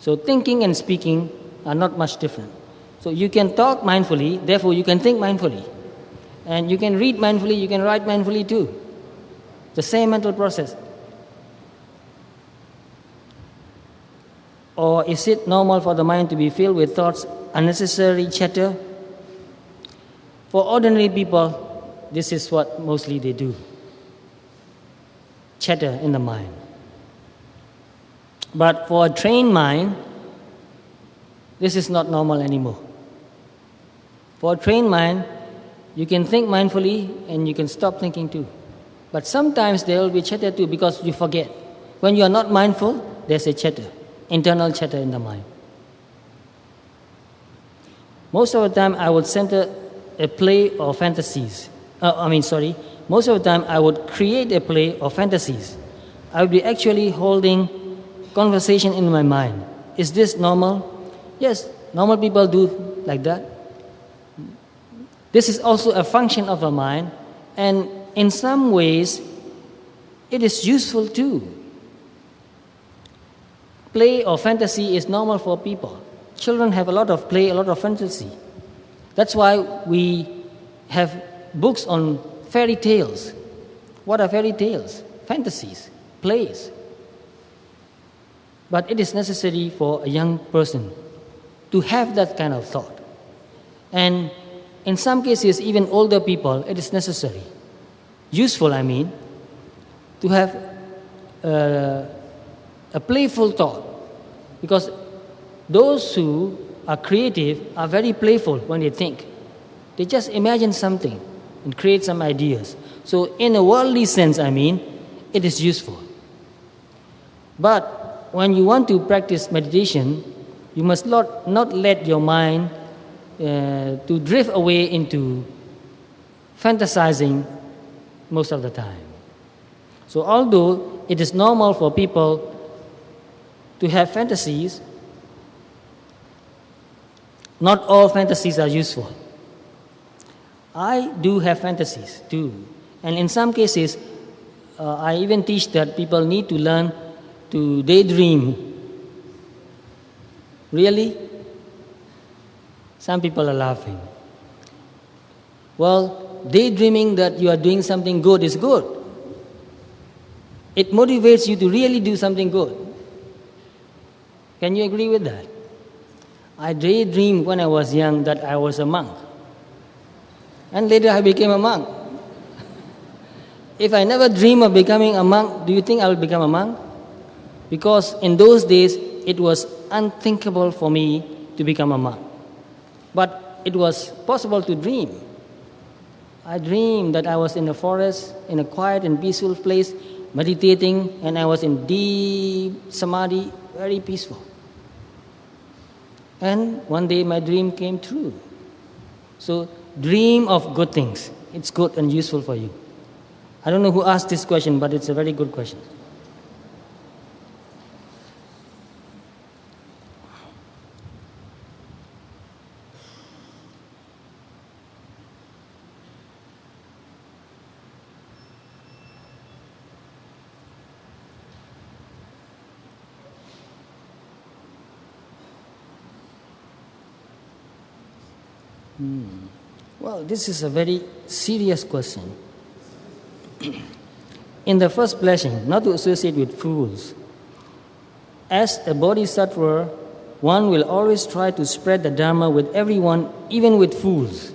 So thinking and speaking are not much different. So you can talk mindfully, therefore you can think mindfully. And you can read mindfully, you can write mindfully too. The same mental process. Or is it normal for the mind to be filled with thoughts, unnecessary chatter? For ordinary people, this is what mostly they do. Chatter in the mind. But for a trained mind, this is not normal anymore. For a trained mind, you can think mindfully and you can stop thinking too. But sometimes there will be chatter too because you forget. When you are not mindful, there's a chatter, internal chatter in the mind. Most of the time I would center a play or fantasies. Most of the time I would create a play or fantasies. I would be actually holding conversation in my mind. Is this normal? Yes, normal people do like that. This is also a function of the mind, and in some ways, it is useful too. Play or fantasy is normal for people. Children have a lot of play, a lot of fantasy. That's why we have books on fairy tales. What are fairy tales? Fantasies. place. But it is necessary for a young person to have that kind of thought. And in some cases, even older people, it is necessary, useful, I mean, to have a playful thought. Because those who are creative are very playful when they think. They just imagine something and create some ideas. So in a worldly sense, I mean, it is useful. But when you want to practice meditation, you must not let your mind to drift away into fantasizing most of the time. So although it is normal for people to have fantasies, not all fantasies are useful. I do have fantasies too. And in some cases, I even teach that people need to learn to daydream. Really? Some people are laughing. Well, daydreaming that you are doing something good is good. It motivates you to really do something good. Can you agree with that? I daydreamed when I was young that I was a monk. And later I became a monk. If I never dream of becoming a monk, do you think I will become a monk? Because in those days, it was unthinkable for me to become a monk. But it was possible to dream. I dreamed that I was in a forest, in a quiet and peaceful place, meditating, and I was in deep samadhi, very peaceful. And one day my dream came true. So dream of good things. It's good and useful for you. I don't know who asked this question, but it's a very good question. Well, this is a very serious question. In the first blessing, not to associate with fools. As a bodhisattva, one will always try to spread the Dharma with everyone, even with fools.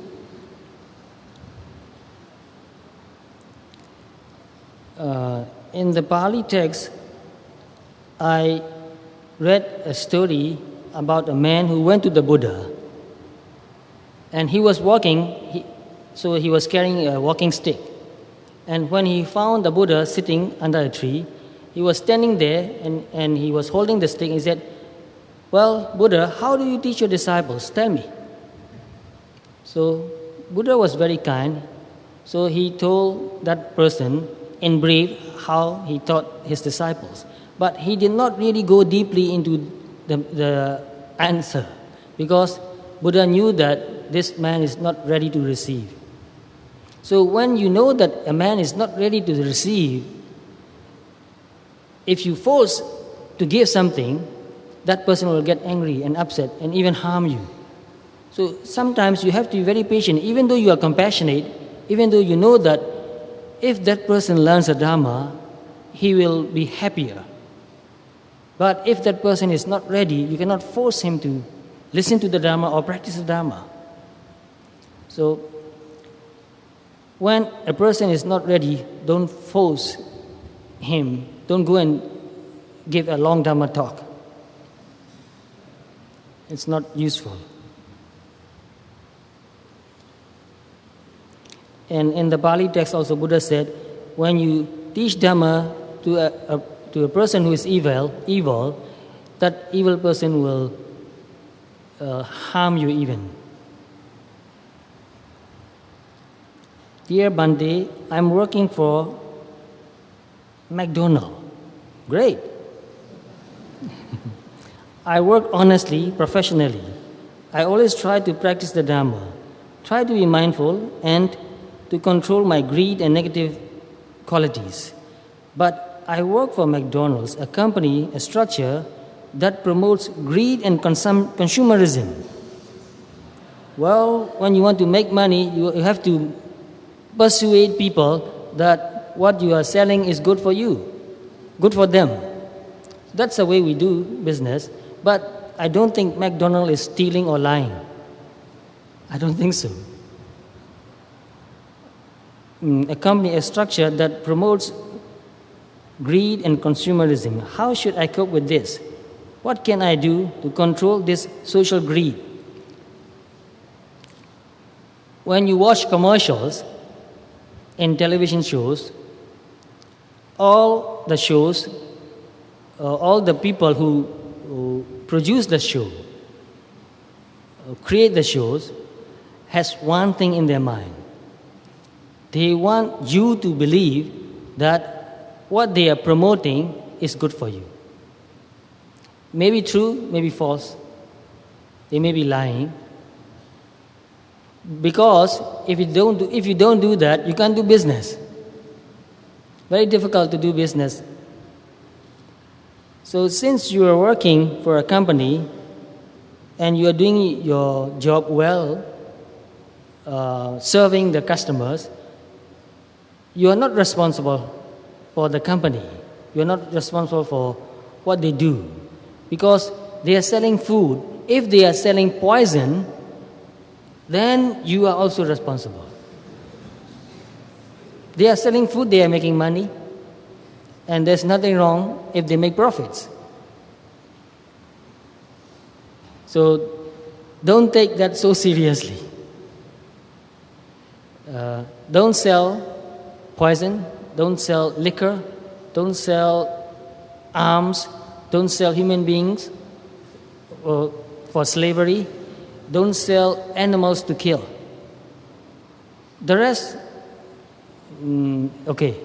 In the Pali text, I read a story about a man who went to the Buddha. And he was walking, so he was carrying a walking stick. And when he found the Buddha sitting under a tree, he was standing there and he was holding the stick. He said, "Well, Buddha, how do you teach your disciples? Tell me." So Buddha was very kind. So he told that person in brief how he taught his disciples. But he did not really go deeply into the answer, because Buddha knew that this man is not ready to receive. So when you know that a man is not ready to receive, if you force to give something, that person will get angry and upset and even harm you. So sometimes you have to be very patient, even though you are compassionate, even though you know that if that person learns the Dharma, he will be happier. But if that person is not ready, you cannot force him to listen to the Dharma or practice the Dharma. So when a person is not ready, don't force him. Don't go and give a long Dharma talk. It's not useful. And in the Pali text also, Buddha said, when you teach Dhamma to a person who is evil, that evil person will harm you even. Dear Bande, I'm working for McDonald's. Great. I work honestly, professionally. I always try to practice the Dhamma, try to be mindful and to control my greed and negative qualities. But I work for McDonald's, a company, a structure that promotes greed and consumerism. Well, when you want to make money, you have to persuade people that what you are selling is good for you. Good for them. That's the way we do business. But I don't think McDonald's is stealing or lying. I don't think so. A company, a structure that promotes greed and consumerism. How should I cope with this? What can I do to control this social greed? When you watch commercials in television shows, all the shows, all the people who produce the show, create the shows, has one thing in their mind. They want you to believe that what they are promoting is good for you. Maybe true, maybe false. They may be lying. Because if you don't do that, you can't do business. Very difficult to do business. So since you are working for a company and you are doing your job well, serving the customers, you are not responsible for the company. You are not responsible for what they do. Because they are selling food. If they are selling poison, then you are also responsible. They are selling food, they are making money. And there's nothing wrong if they make profits. So don't take that so seriously. Don't sell poison, don't sell liquor, don't sell arms, don't sell human beings for slavery, don't sell animals to kill. The rest, okay.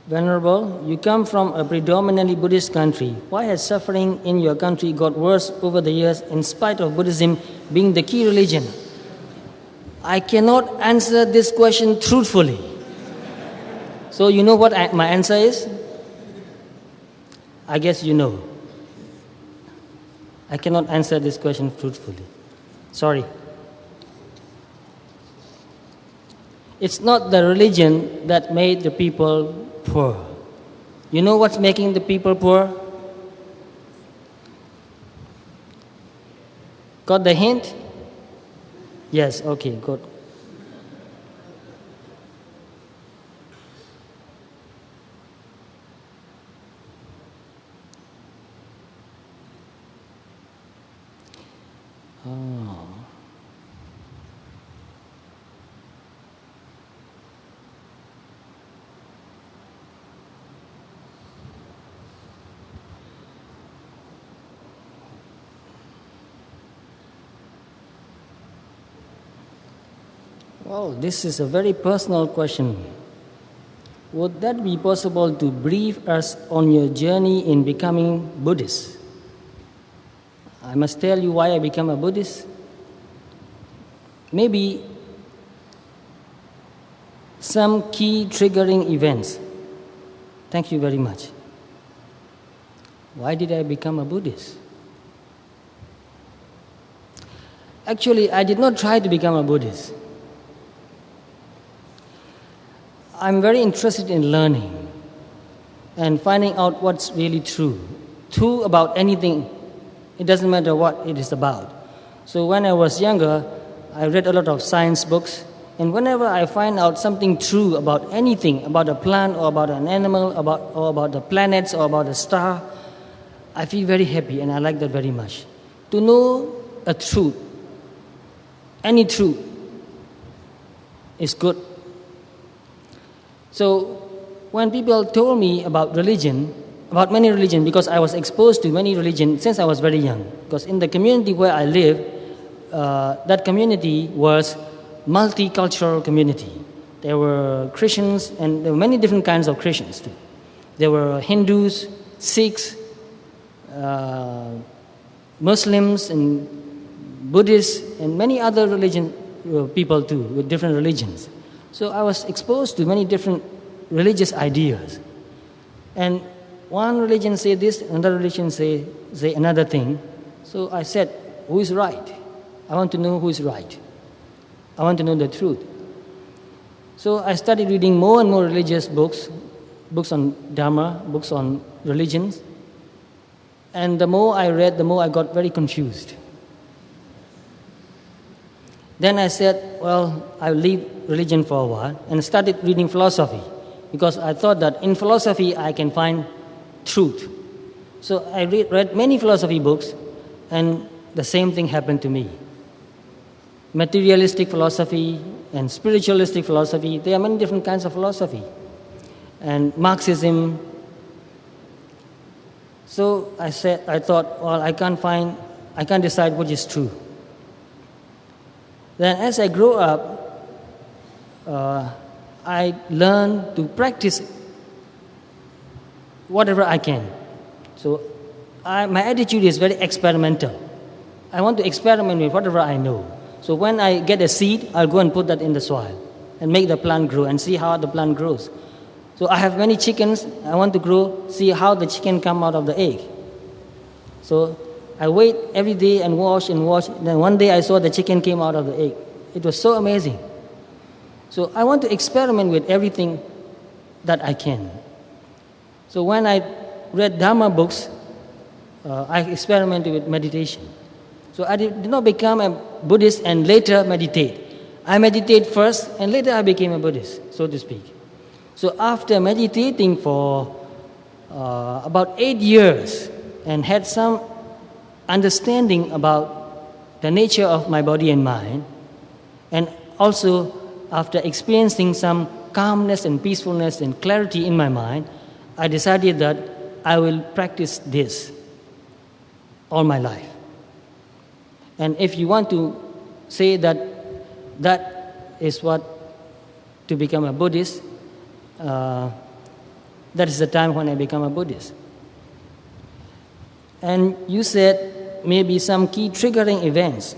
Venerable, you come from a predominantly Buddhist country. Why has suffering in your country got worse over the years in spite of Buddhism being the key religion? I cannot answer this question truthfully. So you know what my answer is? I guess you know. I cannot answer this question truthfully. Sorry. It's not the religion that made the people poor. You know what's making the people poor? Got the hint? Yes, okay, good. Oh. Well, this is a very personal question. Would that be possible to brief us on your journey in becoming Buddhist? I must tell you why I became a Buddhist. Maybe some key triggering events. Thank you very much. Why did I become a Buddhist? Actually, I did not try to become a Buddhist. I'm very interested in learning and finding out what's really true. True about anything. It doesn't matter what it is about. So when I was younger, I read a lot of science books. And whenever I find out something true about anything, about a plant or about an animal, or about the planets or about a star, I feel very happy and I like that very much. To know a truth, any truth, is good. So when people told me about religion, about many religions, because I was exposed to many religions since I was very young. Because in the community where I live, that community was multicultural community. There were Christians, and there were many different kinds of Christians too. There were Hindus, Sikhs, Muslims, and Buddhists, and many other religion people too, with different religions. So I was exposed to many different religious ideas. And one religion say this, another religion say another thing. So I said, who is right? I want to know who is right. I want to know the truth. So I started reading more and more religious books, books on Dharma, books on religions. And the more I read, the more I got very confused. Then I said, well, I'll leave religion for a while and started reading philosophy because I thought that in philosophy I can find truth. So I read many philosophy books and the same thing happened to me. Materialistic philosophy and spiritualistic philosophy, there are many different kinds of philosophy. And Marxism. So I thought, well, I can't decide what is true. Then as I grew up, I learned to practice whatever I can. So my attitude is very experimental. I want to experiment with whatever I know. So when I get a seed, I'll go and put that in the soil and make the plant grow and see how the plant grows. So I have many chickens. I want to see how the chicken come out of the egg. So I wait every day and watch and watch. Then one day I saw the chicken came out of the egg. It was so amazing. So I want to experiment with everything that I can. So when I read Dharma books, I experimented with meditation. So I did not become a Buddhist and later meditate. I meditate first and later I became a Buddhist, so to speak. So after meditating for about 8 years and had some understanding about the nature of my body and mind, and also after experiencing some calmness and peacefulness and clarity in my mind, I decided that I will practice this all my life. And if you want to say that that is what to become a Buddhist, that is the time when I become a Buddhist. And you said maybe some key triggering events.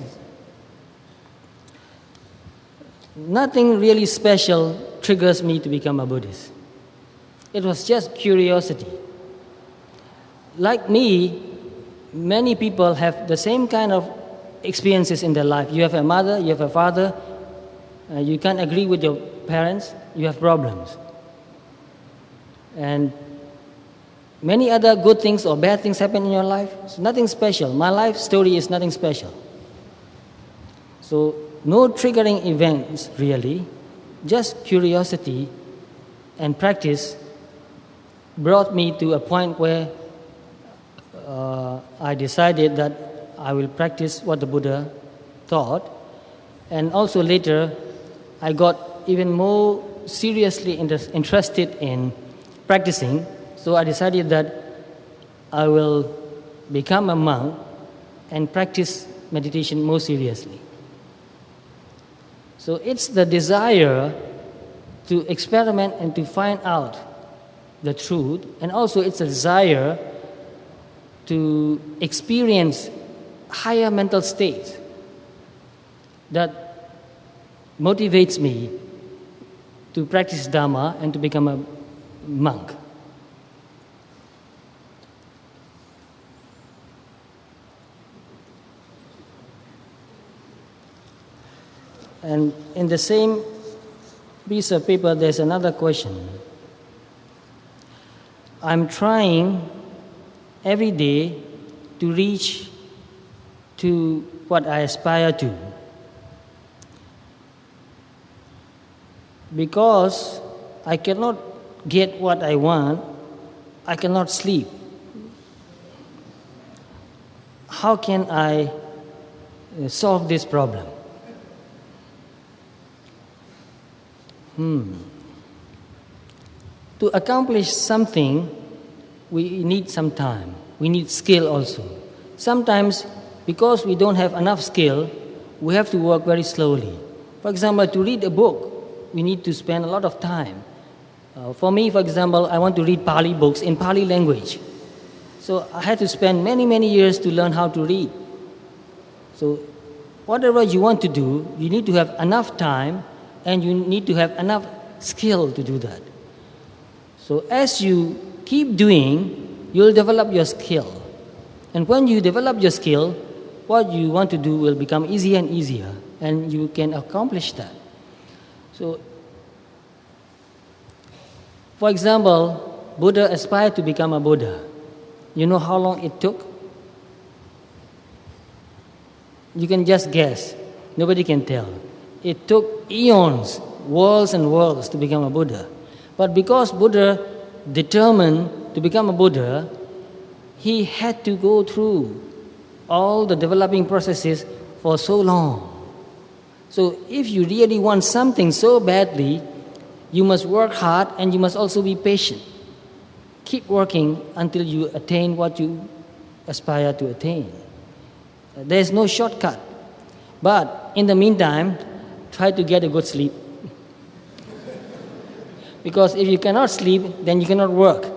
Nothing really special triggers me to become a Buddhist. It was just curiosity. Like me, many people have the same kind of experiences in their life. You have a mother, you have a father, you can't agree with your parents, you have problems. And many other good things or bad things happen in your life. It's nothing special. My life story is nothing special. So no triggering events really, just curiosity and practice brought me to a point where I decided that I will practice what the Buddha taught. And also later, I got even more seriously interested in practicing. So I decided that I will become a monk and practice meditation more seriously. So it's the desire to experiment and to find out the truth, and also it's a desire to experience higher mental states that motivates me to practice Dharma and to become a monk. And in the same piece of paper, there's another question. I'm trying every day to reach to what I aspire to. Because I cannot get what I want, I cannot sleep. How can I solve this problem? To accomplish something, we need some time. We need skill also. Sometimes, because we don't have enough skill, we have to work very slowly. For example, to read a book, we need to spend a lot of time. For me, for example, I want to read Pali books in Pali language. So I had to spend many, many years to learn how to read. So whatever you want to do, you need to have enough time and you need to have enough skill to do that. So as you keep doing, you'll develop your skill. And when you develop your skill, what you want to do will become easier and easier, and you can accomplish that. So, for example, Buddha aspired to become a Buddha. You know how long it took? You can just guess. Nobody can tell. It took eons, worlds and worlds to become a Buddha. But because Buddha determined to become a Buddha, he had to go through all the developing processes for so long. So if you really want something so badly, you must work hard and you must also be patient. Keep working until you attain what you aspire to attain. There is no shortcut. But in the meantime, try to get a good sleep. Because if you cannot sleep, then you cannot work.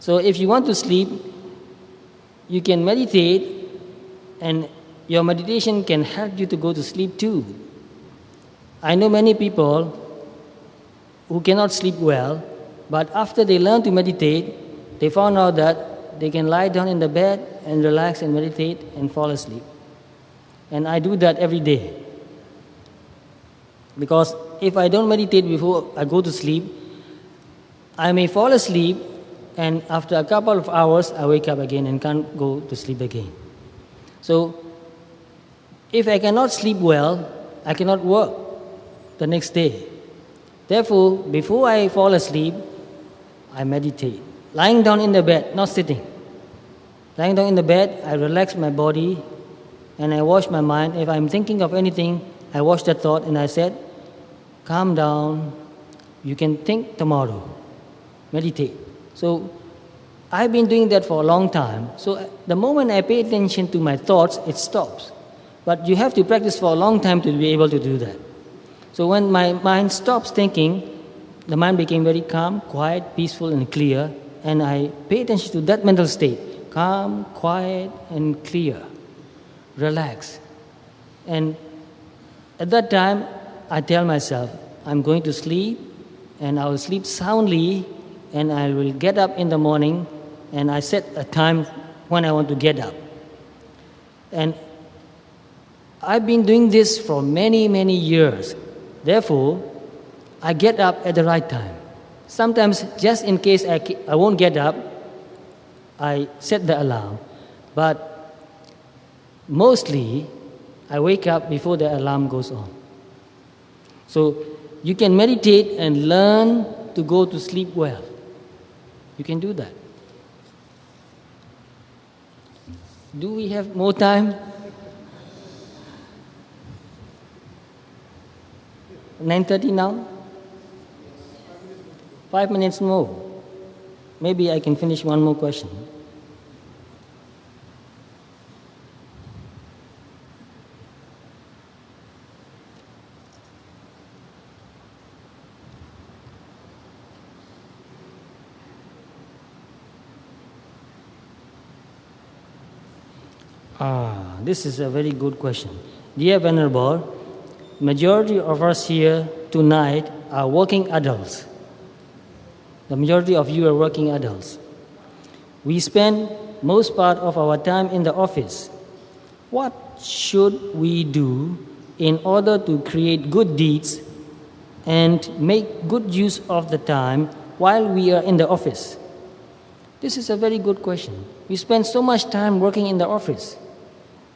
So if you want to sleep, you can meditate, and your meditation can help you to go to sleep too. I know many people who cannot sleep well, but after they learn to meditate, they found out that they can lie down in the bed and relax and meditate and fall asleep. And I do that every day. Because if I don't meditate before I go to sleep, I may fall asleep, and after a couple of hours, I wake up again and can't go to sleep again. So, if I cannot sleep well, I cannot work the next day. Therefore, before I fall asleep, I meditate. Lying down in the bed, not sitting. Lying down in the bed, I relax my body and I wash my mind. If I'm thinking of anything, I wash that thought and I said, calm down, you can think tomorrow. Meditate. So, I've been doing that for a long time. So, the moment I pay attention to my thoughts, it stops. But you have to practice for a long time to be able to do that. So, when my mind stops thinking, the mind became very calm, quiet, peaceful, and clear. And I pay attention to that mental state. Calm, quiet, and clear. Relax. And at that time, I tell myself, I'm going to sleep, and I will sleep soundly, and I will get up in the morning, and I set a time when I want to get up. And I've been doing this for many, many years. Therefore, I get up at the right time. Sometimes, just in case I won't get up, I set the alarm. But mostly, I wake up before the alarm goes on. So, you can meditate and learn to go to sleep well. You can do that. Do we have more time? 9:30 now? 5 minutes more. Maybe I can finish one more question. This is a very good question. Dear Venerable, majority of us here tonight are working adults. The majority of you are working adults. We spend most part of our time in the office. What should we do in order to create good deeds and make good use of the time while we are in the office? This is a very good question. We spend so much time working in the office.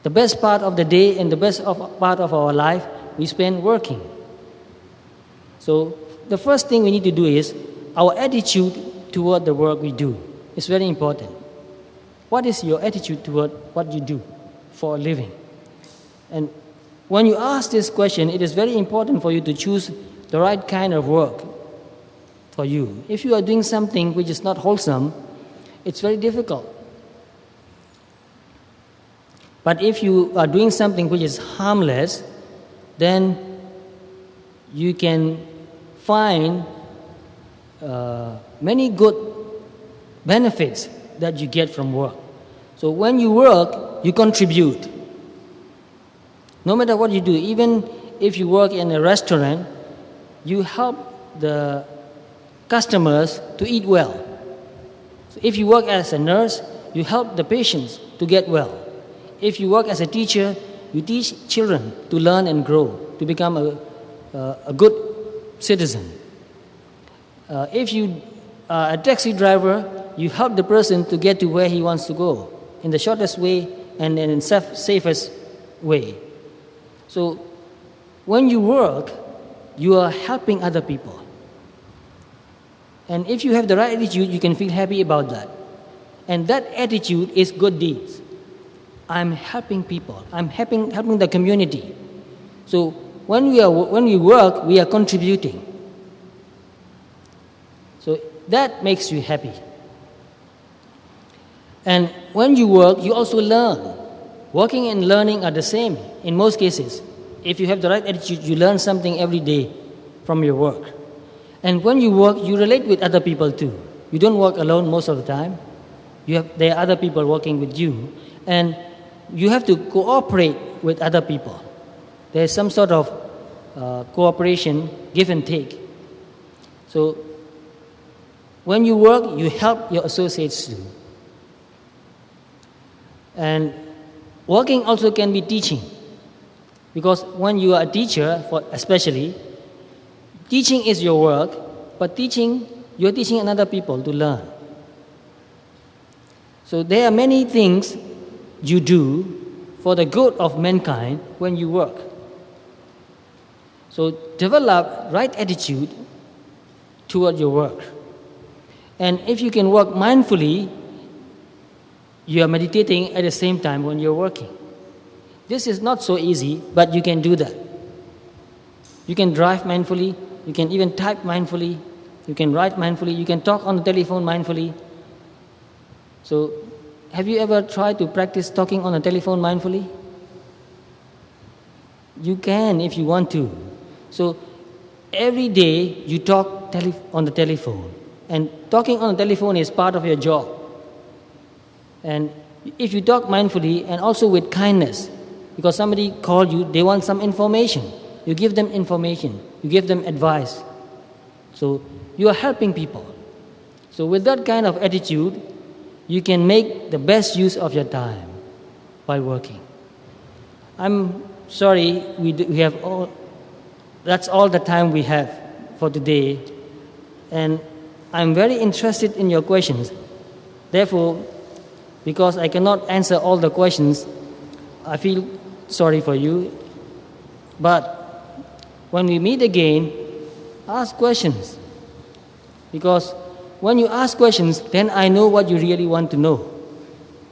The best part of the day and the best part of our life, we spend working. So the first thing we need to do is our attitude toward the work we do. It's very important. What is your attitude toward what you do for a living? And when you ask this question, it is very important for you to choose the right kind of work for you. If you are doing something which is not wholesome, it's very difficult. But if you are doing something which is harmless, then you can find many good benefits that you get from work. So when you work, you contribute. No matter what you do, even if you work in a restaurant, you help the customers to eat well. So if you work as a nurse, you help the patients to get well. If you work as a teacher, you teach children to learn and grow, to become a good citizen. If you are a taxi driver, you help the person to get to where he wants to go in the shortest way and in safest way. So when you work, you are helping other people. And if you have the right attitude, you can feel happy about that. And that attitude is good deeds. I'm helping people. I'm helping the community. So when we work, we are contributing. So that makes you happy. And when you work, you also learn. Working and learning are the same in most cases. If you have the right attitude, you learn something every day from your work. And when you work, you relate with other people too. You don't work alone most of the time. There are other people working with you. And you have to cooperate with other people. There's some sort of cooperation, give and take. So when you work, you help your associates too. And working also can be teaching. Because when you are a teacher, especially, teaching is your work, but you're teaching another people to learn. So there are many things you do for the good of mankind when you work. So develop right attitude toward your work. And if you can work mindfully, you are meditating at the same time when you're working. This is not so easy, but you can do that. You can drive mindfully, you can even type mindfully, you can write mindfully, you can talk on the telephone mindfully. So, have you ever tried to practice talking on the telephone mindfully? You can if you want to. So, every day you talk on the telephone. And talking on the telephone is part of your job. And if you talk mindfully and also with kindness, because somebody called you, they want some information. You give them information. You give them advice. So you are helping people. So with that kind of attitude, you can make the best use of your time while working. I'm sorry, that's all the time we have for today. And I'm very interested in your questions. Therefore, because I cannot answer all the questions, I feel sorry for you. But when we meet again, ask questions. Because when you ask questions, then I know what you really want to know.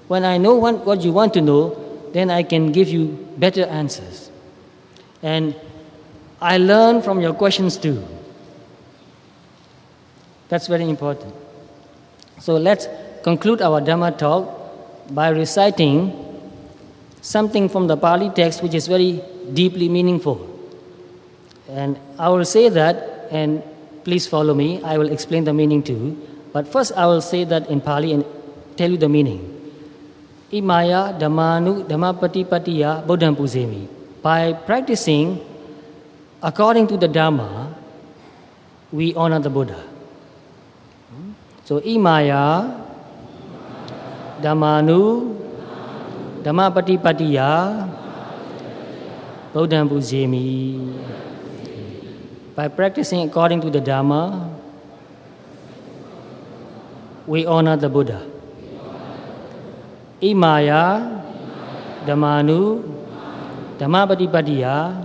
When I know what you want to know, then I can give you better answers. And I learn from your questions too. That's very important. So let's conclude our Dhamma talk by reciting something from the Pali text which is very deeply meaningful. And I will say that, and please follow me. I will explain the meaning too. But first I will say that in Pali and tell you the meaning. Imaya dhammanu dhammapatipatiya bodham pujemi. By practicing according to the Dhamma, we honor the Buddha. So imaya dhammanu dhammapatipatiya bodham pujemi. By practicing according to the Dhamma, we honor the Buddha. Imaya dhammanu dhammapatipatiya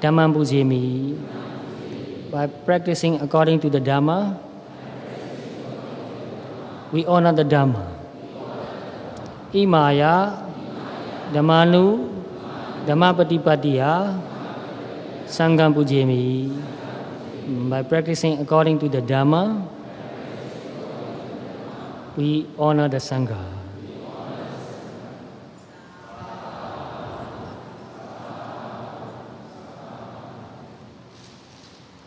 dhammam pujemi. By practicing according to the Dhamma, we honor the Dhamma. Imaya dhammanu dhammapatipatiya Samgha pujemi. By practicing according to the Dhamma, we honor the Samgha.